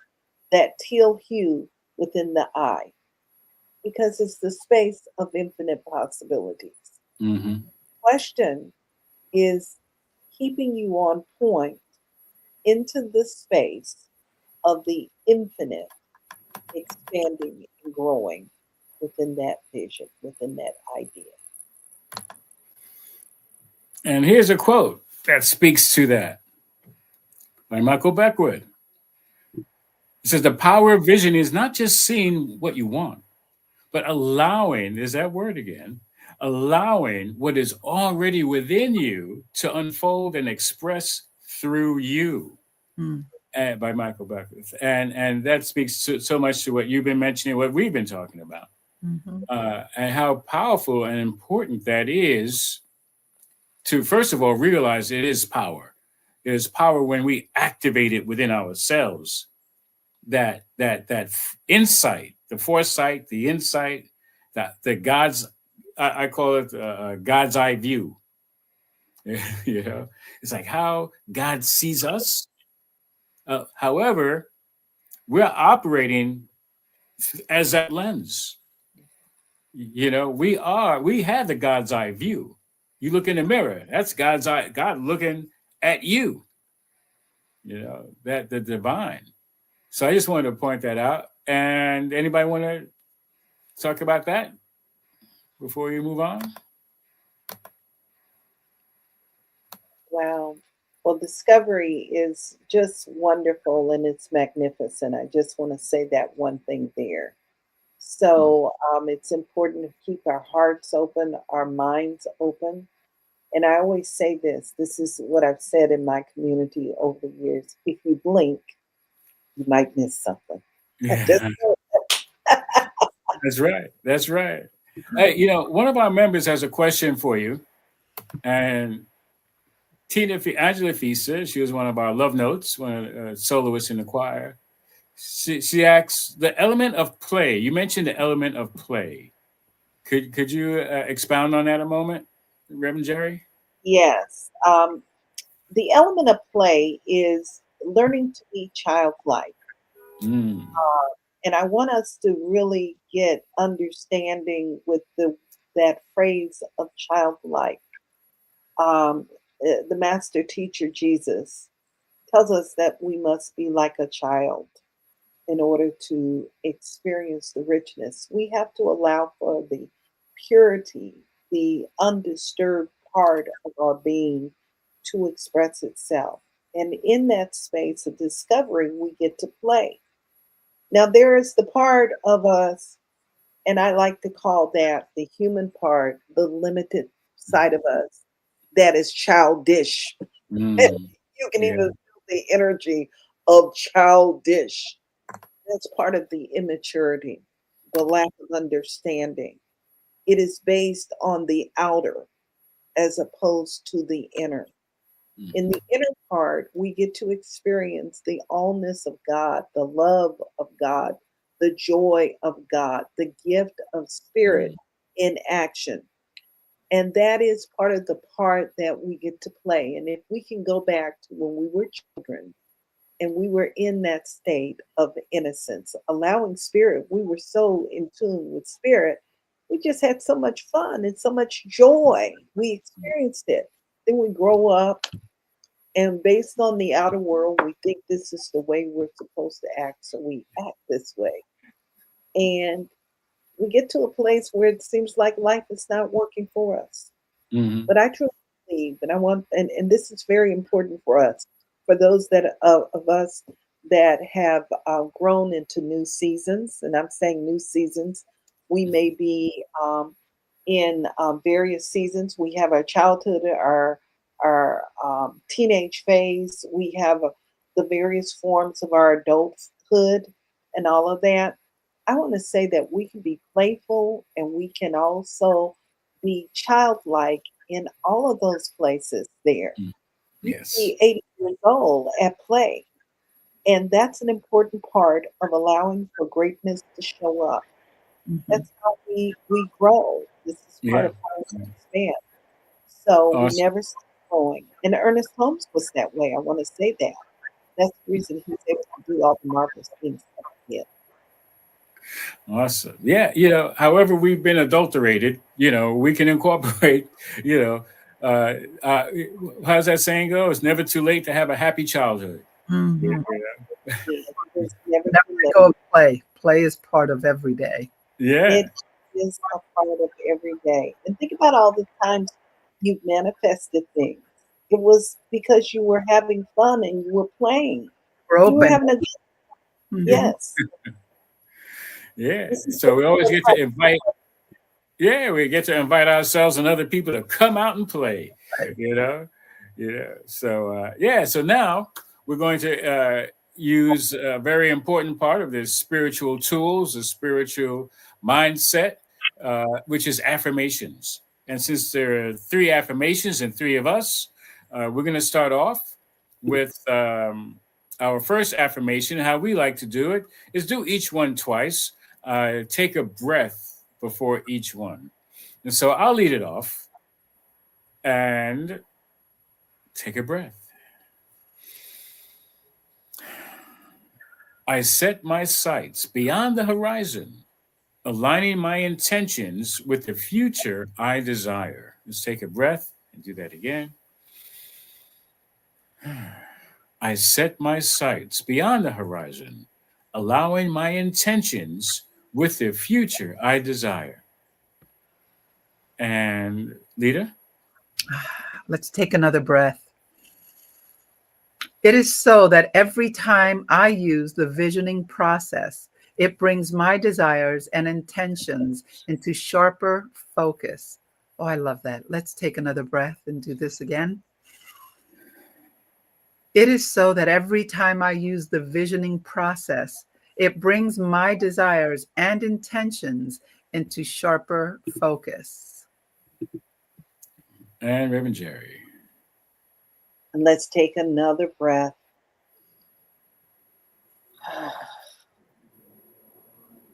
that teal hue within the eye, because it's the space of infinite possibilities. Mm-hmm. Question is keeping you on point into the space of the infinite, expanding and growing within that vision, within that idea. And here's a quote that speaks to that by Michael Beckwith. It says, the power of vision is not just seeing what you want, but allowing, there's that word again, allowing what is already within you to unfold and express through you. Mm. By Michael Beckwith. And that speaks so much to what you've been mentioning, what we've been talking about, Mm-hmm. and how powerful and important that is to, first of all, realize it is power. It is power when we activate it within ourselves. That insight, the foresight, the insight, that the God's, I call it God's eye view. You know, it's like how God sees us. However, we're operating as that lens. You know, we have the God's eye view. You look in the mirror, that's God's eye, God looking at you, you know, that the divine. So I just wanted to point that out. And anybody want to talk about that before you move on? Wow. Well, discovery is just wonderful and it's magnificent. I just want to say that one thing there. So it's important to keep our hearts open, our minds open. And I always say this is what I've said in my community over the years. If you blink, you might miss something. Just Yeah, that's right. That's right. Hey, you know, one of our members has a question for you. And Angela Fisa, she was one of our love notes, one of the soloists in the choir. She asks the element of play. You mentioned the element of play. Could you expound on that a moment, Reverend Jerry? yes. The element of play is learning to be childlike. Mm. And I want us to really get understanding with that phrase of childlike. The master teacher Jesus tells us that we must be like a child in order to experience the richness. We have to allow for the purity, the undisturbed part of our being to express itself. And in that space of discovery, we get to play. Now, there is the part of us, and I like to call that the human part, the limited side of us that is childish. Mm. You can Yeah. even feel the energy of childish. That's part of the immaturity, the lack of understanding. It is based on the outer as opposed to the inner. In Mm. the inner part, we get to experience the allness of God, the love of God, the joy of God, the gift of spirit Mm. in action. And that is part of the part that we get to play. And if we can go back to when we were children and we were in that state of innocence, allowing spirit, we were so in tune with spirit. We just had so much fun and so much joy. We experienced it. Then we grow up, and based on the outer world, we think this is the way we're supposed to act. So we act this way. And we get to a place where it seems like life is not working for us. Hmm. But I truly believe, and I want, and this is very important for us, for those that of us that have grown into new seasons, and I'm saying new seasons. We may be in various seasons. We have our childhood, our teenage phase. We have the various forms of our adulthood, and all of that. I want to say that we can be playful, and we can also be childlike in all of those places there. You can Yes. be 80 years old at play. And that's an important part of allowing for greatness to show up. Mhm. That's how we grow. This is part Yeah. of how we expand. So we Awesome. never stop growing. And Ernest Holmes was that way. I want to say that. That's the reason he's able to do all the marvelous things that he did. Awesome. Yeah. However we've been adulterated, we can incorporate, you know, uh, uh, how's that saying go? It's never too late to have a happy childhood. Yeah. Mhm. It is never Never too let late. go of play. Play is part of every day. Yeah. It is a part of every day. And think about all the times you've manifested things. It was because you were having fun and you were playing. We're You were open. having a good, Mhm. yes. Yeah. This is So we always the get to invite, yeah, we get to invite ourselves and other people to come out and play, Right. you know? So, yeah. So now we're going to use a very important part of this spiritual tools, the spiritual mindset, which is affirmations. And since there are three affirmations and three of us, we're going to start off with our first affirmation. How we like to do it is do each one twice. Take a breath before each one. And so I'll lead it off and take a breath. I set my sights beyond the horizon, aligning my intentions with the future I desire. Let's take a breath and do that again. I set my sights beyond the horizon, allowing my intentions with the future I desire. And Lita? Let's take another breath. It is so that every time I use the visioning process, it brings my desires and intentions into sharper focus. Oh, I love that. Let's take another breath and do this again. It is so that every time I use the visioning process, it brings my desires and intentions into sharper focus. And Reverend Jerry. And let's take another breath.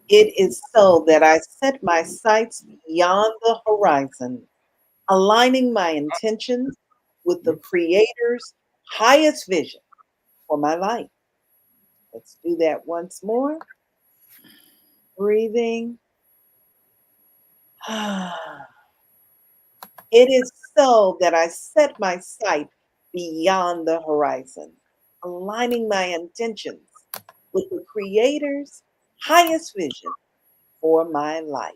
It is so that I set my sights beyond the horizon, aligning my intentions with the Creator's highest vision for my life. Let's do that once more. Breathing. It is so that I set my sight beyond the horizon, aligning my intentions with the Creator's highest vision for my life.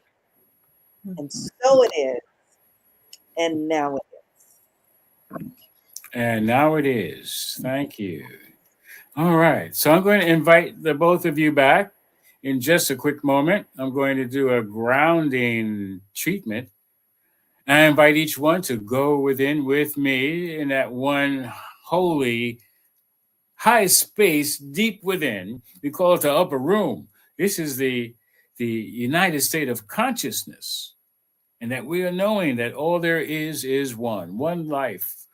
And Mhm. so it is, and now it is. And now it is. Thank you. All right. So I'm going to invite the both of you back in just a quick moment. I'm going to do a grounding treatment. I invite each one to go within with me in that one holy high space deep within. We call it the upper room. This is the United State of consciousness, and that we are knowing that all there is one life,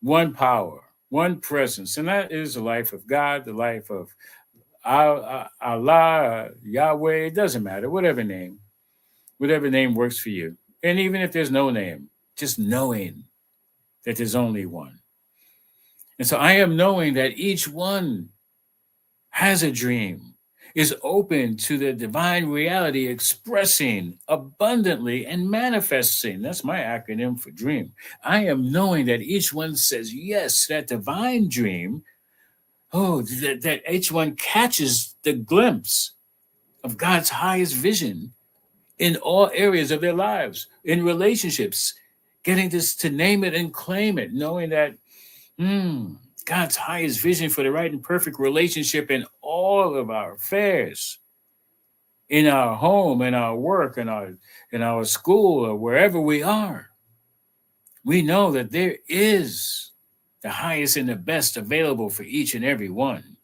one power, one presence, and that is the life of God, the life of Allah, Yahweh. It doesn't matter, whatever name works for you. And even if there's no name, just knowing that there's only one. And so I am knowing that each one has a dream, is open to the divine reality, expressing abundantly and manifesting. That's my acronym for dream. I am knowing that each one says yes, that divine dream. Oh, that each one catches the glimpse of God's highest vision in all areas of their lives, in relationships, getting this to name it and claim it, knowing that God's highest vision for the right and perfect relationship in all of our affairs, in our home, in our work, in our school, or wherever we are. We know that there is the highest and the best available for each and every one,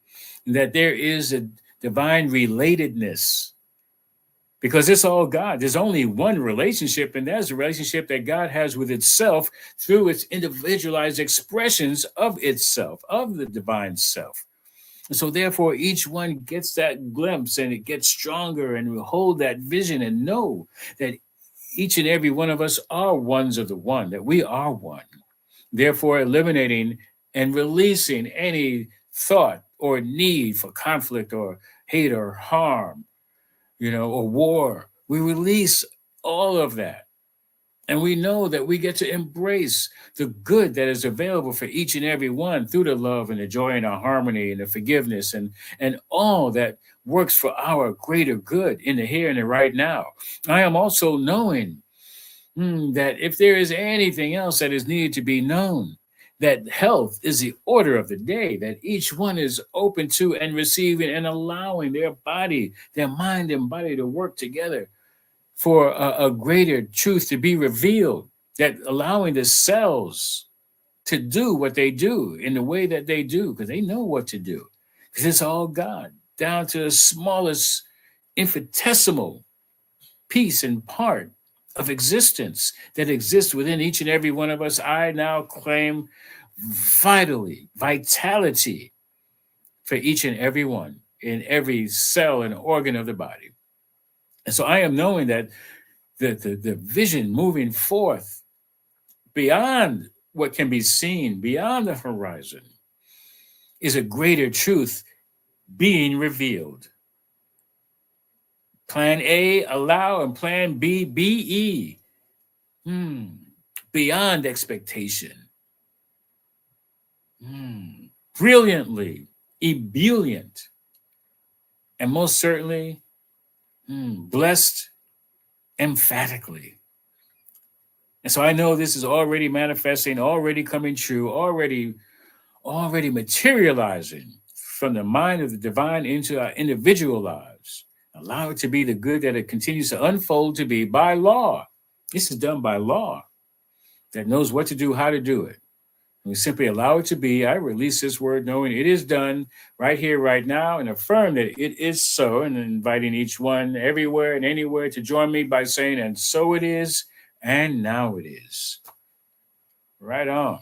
and that there is a divine relatedness because it's all God. There's only one relationship, and that's the relationship that God has with itself through its individualized expressions of itself, of the divine self. And so, therefore, each one gets that glimpse and it gets stronger, and we hold that vision and know that each and every one of us are ones of the one, that we are one. Therefore, eliminating and releasing any thought or need for conflict or hate or harm, or war. We release all of that. And we know that we get to embrace the good that is available for each and every one through the love and the joy and the harmony and the forgiveness and all that works for our greater good in the here and the right now. I am also knowing that if there is anything else that is needed to be known, that health is the order of the day, that each one is open to and receiving and allowing their body, their mind and body to work together for a greater truth to be revealed, that allowing the cells to do what they do in the way that they do, because they know what to do, because it's all God, down to the smallest infinitesimal piece and part of existence that exists within each and every one of us. I now claim vitality for each and every one in every cell and organ of the body. And so I am knowing that the vision moving forth beyond what can be seen, beyond the horizon, is a greater truth being revealed. Plan A, allow, and plan B, BE. Beyond expectation. Brilliantly, ebullient, and most certainly blessed emphatically. And so I know this is already manifesting, already coming true, already materializing from the mind of the divine into our individual lives. Allow it to be the good that it continues to unfold to be by law. This is done by law that knows what to do, how to do it. We simply allow it to be. I release this word knowing it is done right here, right now, and affirm that it is so, and inviting each one everywhere and anywhere to join me by saying, and so it is, and now it is. Right on.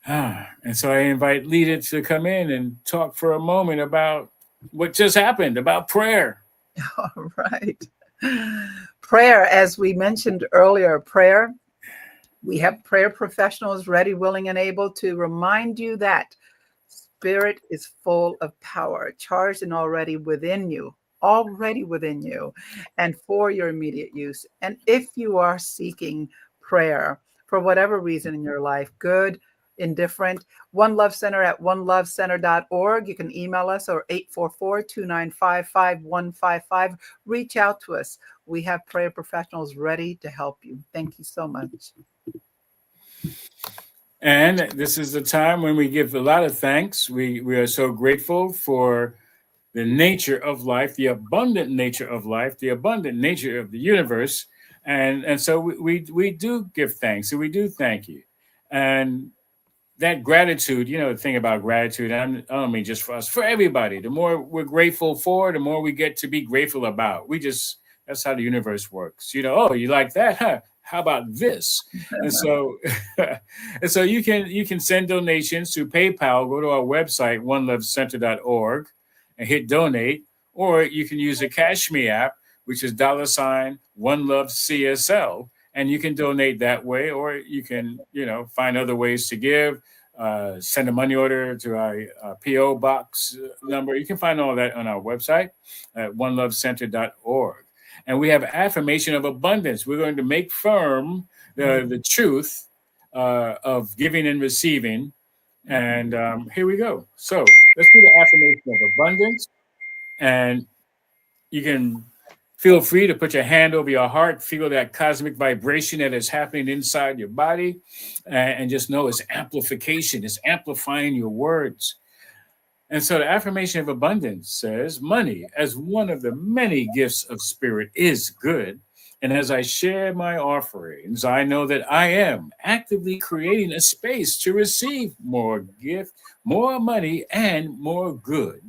And so I invite Lita to come in and talk for a moment about what just happened, about prayer. All right. Prayer, as we mentioned earlier, prayer. We have prayer professionals ready, willing, and able to remind you that Spirit is full of power, charged and already within you, and for your immediate use. And if you are seeking prayer for whatever reason in your life, good, indifferent, One Love Center at onelovecenter.org. You can email us or 844-295-5155. Reach out to us. We have prayer professionals ready to help you. Thank you so much. And this is the time when we give a lot of thanks. We are so grateful for the nature of life, the abundant nature of life, the abundant nature of the universe. And so we do give thanks, and we do thank you. And that gratitude, the thing about gratitude, I don't mean just for us, for everybody. The more we're grateful for, the more we get to be grateful about. That's how the universe works. Oh, you like that? Huh? How about this? And so, you can send donations to PayPal. Go to our website, onelovecenter.org, and hit donate. Or you can use the Cash Me app, which is $1LoveCSL, and you can donate that way, or you can, find other ways to give. Send a money order to our PO box number. You can find all that on our website at onelovecenter.org. And we have affirmation of abundance. We're going to make firm the truth of giving and receiving. And here we go. So let's do the affirmation of abundance. And you can feel free to put your hand over your heart, feel that cosmic vibration that is happening inside your body, and just know it's amplification, it's amplifying your words. And so the affirmation of abundance says, money, as one of the many gifts of spirit, is good. And as I share my offerings, I know that I am actively creating a space to receive more gift, more money, and more good.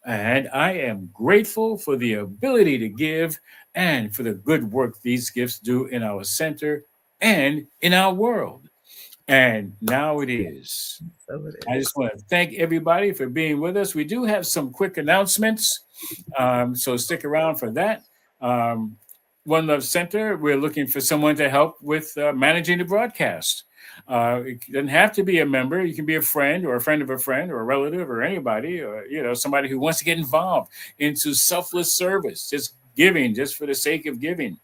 And I am grateful for the ability to give and for the good work these gifts do in our center and in our world. And now it is. So it I is. just want to thank everybody for being with us. We do have some quick announcements, so stick around for that. One Love Center, we're looking for someone to help with managing the broadcast. It doesn't have to be a member. You can be a friend or a friend of a friend or a relative or anybody, or somebody who wants to get involved into selfless service, just giving, just for the sake of giving.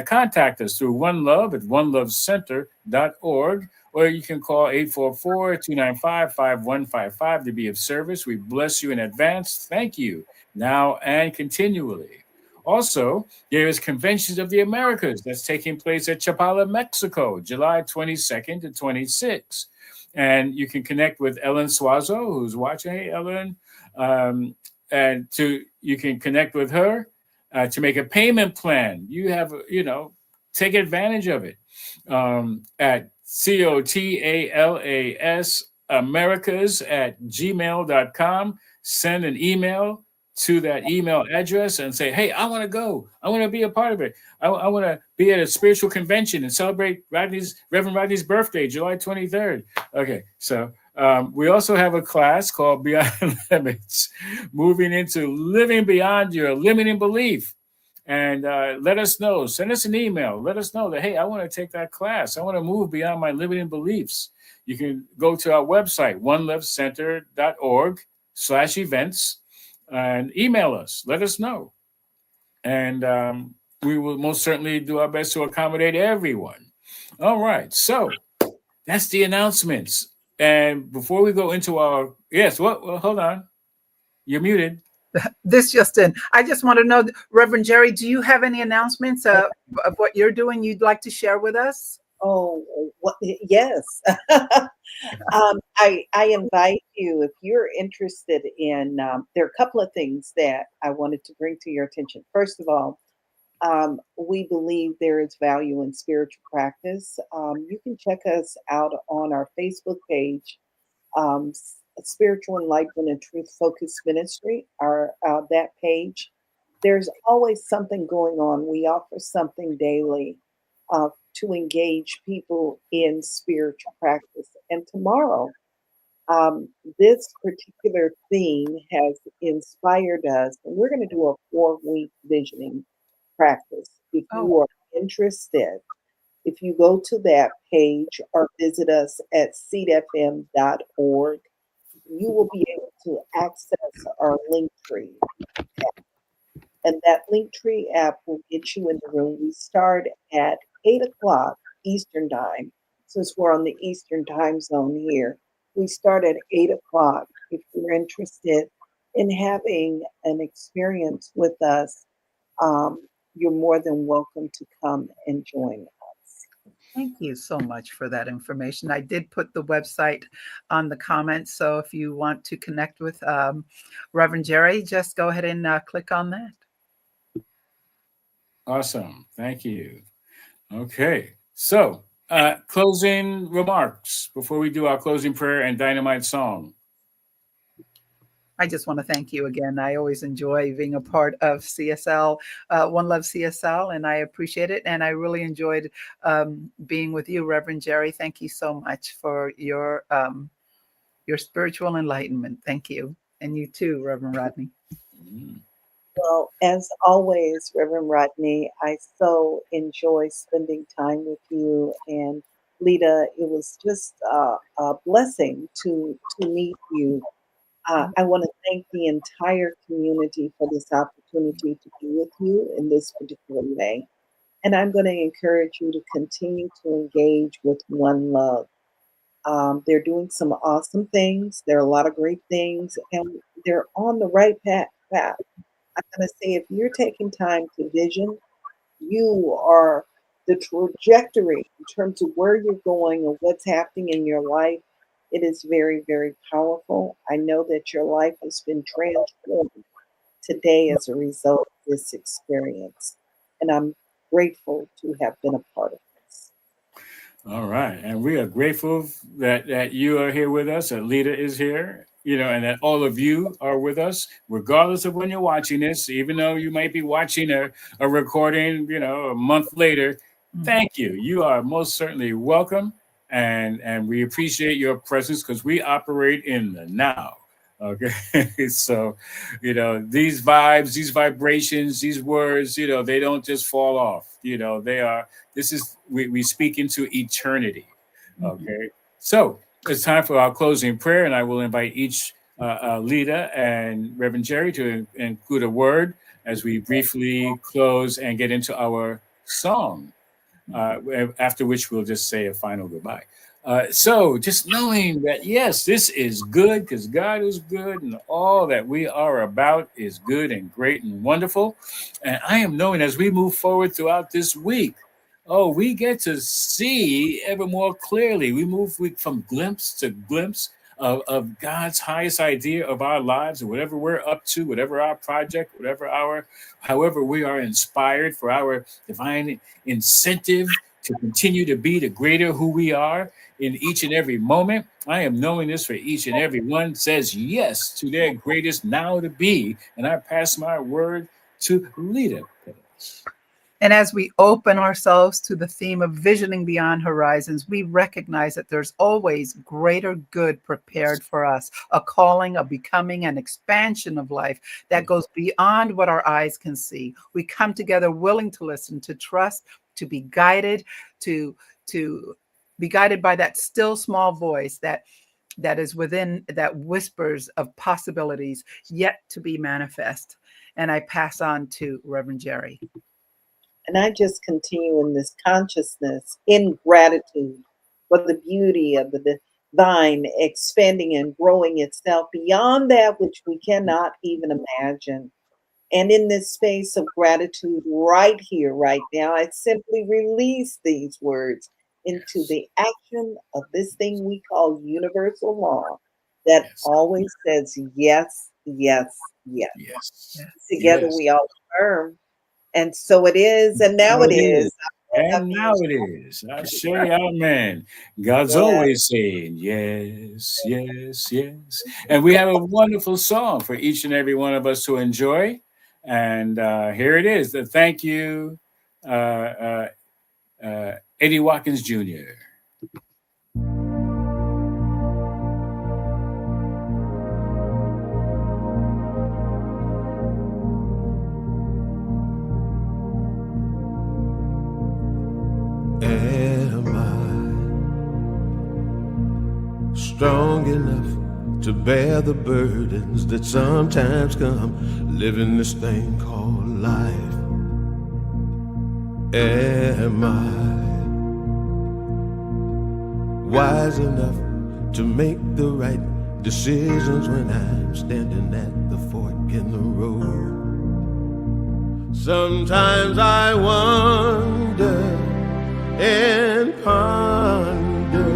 Contact us through One Love at onelovecenter.org, or you can call 844-295-5155 to be of service. We bless you in advance. Thank you now and continually. Also, there is Conventions of the Americas that's taking place at Chapala, Mexico, July 22nd to 26th. And you can connect with Ellen Suazo, who's watching. Hey, Ellen. And you can connect with her to make a payment plan. You have, take advantage of it at COTALAS Americas at gmail.com. Send an email to that email address and say, hey, I want to go. I want to be a part of it. I want to be at a spiritual convention and celebrate Reverend Rodney's birthday, July 23rd. Okay, so we also have a class called Beyond Limits, moving into living beyond your limiting belief. And let us know. Send us an email. Let us know that, hey, I want to take that class. I want to move beyond my limiting beliefs. You can go to our website, onelovecenter.org/events, and email us. Let us know. And we will most certainly do our best to accommodate everyone. All right. So that's the announcements. And before we go into our, yes, well hold on. You're muted. This just in. I just want to know, Reverend Jerry, do you have any announcements of what you're doing you'd like to share with us? Oh, yes. I invite you, if you're interested in, there are a couple of things that I wanted to bring to your attention. First of all, we believe there is value in spiritual practice. You can check us out on our Facebook page, Spiritual Enlightenment and Truth Focused Ministry, our that page. There's always something going on. We offer something daily to engage people in spiritual practice. And tomorrow, this particular theme has inspired us, and we're going to do a 4-week visioning practice. If you are interested, if you go to that page or visit us at seedfm.org, you will be able to access our Linktree app. And that Linktree app will get you in the room. We start at 8 o'clock Eastern Time, since we're on the Eastern Time Zone here. We start at 8 o'clock. If you're interested in having an experience with us, you're more than welcome to come and join us. Thank you so much for that information. I did put the website on the comments, so if you want to connect with Reverend Jerry, just go ahead and click on that. Awesome. Thank you. Okay. So, closing remarks before we do our closing prayer and dynamite song. I just want to thank you again. I always enjoy being a part of CSL, One Love CSL, and I appreciate it. And I really enjoyed being with you, Reverend Jerry. Thank you so much for your spiritual enlightenment. Thank you. And you too, Reverend Rodney. Mm. Well, as always, Reverend Rodney, I so enjoy spending time with you. And Lita, it was just a blessing to meet you. I want to thank the entire community for this opportunity to be with you in this particular way. And I'm going to encourage you to continue to engage with One Love. They're doing some awesome things. There are a lot of great things, and they're on the right path. I'm going to say if you're taking time to vision, you are the trajectory in terms of where you're going and what's happening in your life. It is very, very powerful. I know that your life has been transformed today as a result of this experience. And I'm grateful to have been a part of this. All right. And we are grateful that you are here with us, that Lita is here, and that all of you are with us, regardless of when you're watching this, even though you might be watching a recording, a month later. Thank you. You are most certainly welcome. And we appreciate your presence because we operate in the now. Okay. So, these vibes, these vibrations, these words, they don't just fall off. We speak into eternity. Okay. So it's time for our closing prayer, and I will invite each Lita and Reverend Jerry to include a word as we briefly close and get into our song, after which we'll just say a final goodbye. So just knowing that, yes, this is good because God is good and all that we are about is good and great and wonderful. And I am knowing as we move forward throughout this week, we get to see ever more clearly. We move from glimpse to glimpse of God's highest idea of our lives, and whatever we're up to, whatever our project, however we are inspired for our divine incentive to continue to be the greater who we are in each and every moment. I am knowing this for each and every one says yes to their greatest now to be. And I pass my word to Lita. And as we open ourselves to the theme of visioning beyond horizons, we recognize that there's always greater good prepared for us, a calling, a becoming, an expansion of life that goes beyond what our eyes can see. We come together willing to listen, to trust, to be guided, to be guided by that still small voice that is within, that whispers of possibilities yet to be manifest. And I pass on to Reverend Jerry. And I just continue in this consciousness, in gratitude for the beauty of the divine expanding and growing itself beyond that which we cannot even imagine. And in this space of gratitude right here, right now, I simply release these words into the action of this thing we call universal law that always says yes, yes, yes. Yes. Together we all affirm. And so it is, and now it is. And now it is. I say amen. God's always saying yes, yes, yes. And we have a wonderful song for each and every one of us to enjoy. And here it is. The thank you, Eddie Watkins Jr. Am I strong enough to bear the burdens that sometimes come living this thing called life? Am I wise enough to make the right decisions when I'm standing at the fork in the road? Sometimes I wonder and ponder,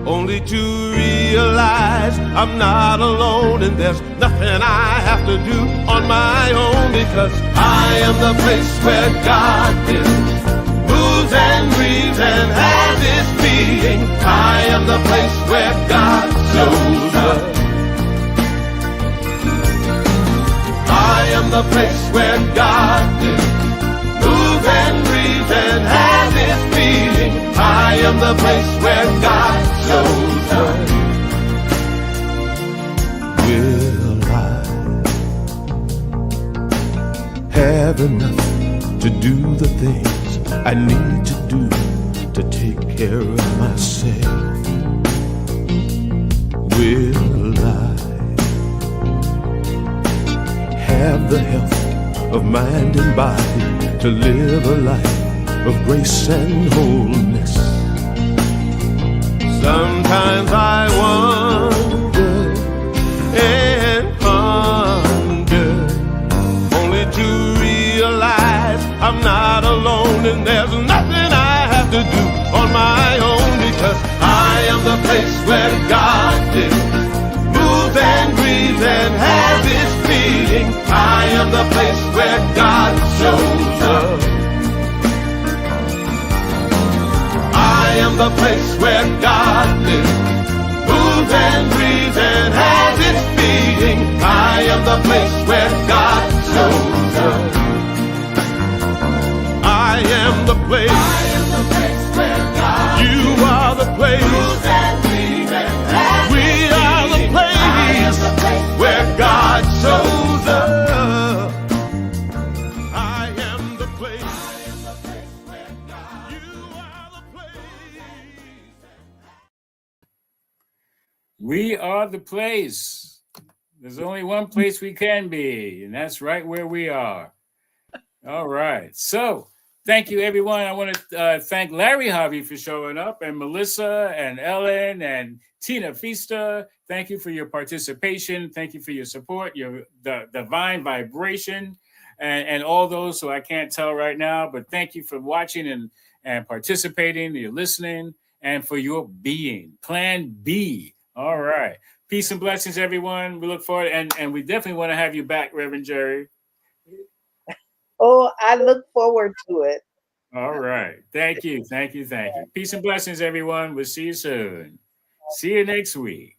only to realize I'm not alone and there's nothing I have to do on my own, because I am the place where God lives, moves and breathes and has its being. I am the place where God shows up. I am the place where God lives, moves and breathes and has its being. I am the place where God shows up. Will I have enough to do the things I need to do to take care of myself. Will I have the health of mind and body to live a life of grace and wholeness? Sometimes I wonder and ponder, only to realize I'm not alone, and there's nothing I have to do on my own, because I am the place where God lives, moves and breathes and has his being. I am the place where God shows up. I am the place where God lives, moves and breathes and has its being. I am the place where God shows up. I am the place. I am the place where God. You are the place. Moves and breathes and has we are the place where God shows up. I am the place. I am the place where God. You are the place. We are the place. There's only one place we can be, and that's right where we are. All right. So thank you, everyone. I want to thank Larry Harvey for showing up, and Melissa and Ellen and Tina Fista. Thank you for your participation. Thank you for your support, the divine vibration, and all those who I can't tell right now. But thank you for watching and participating, you're listening, and for your being. Plan B. All right. Peace and blessings, everyone. We look forward, and we definitely want to have you back, Reverend Jerry. Oh, I look forward to it. All right. Thank you. Thank you. Thank you. Peace and blessings, everyone. We'll see you soon. See you next week.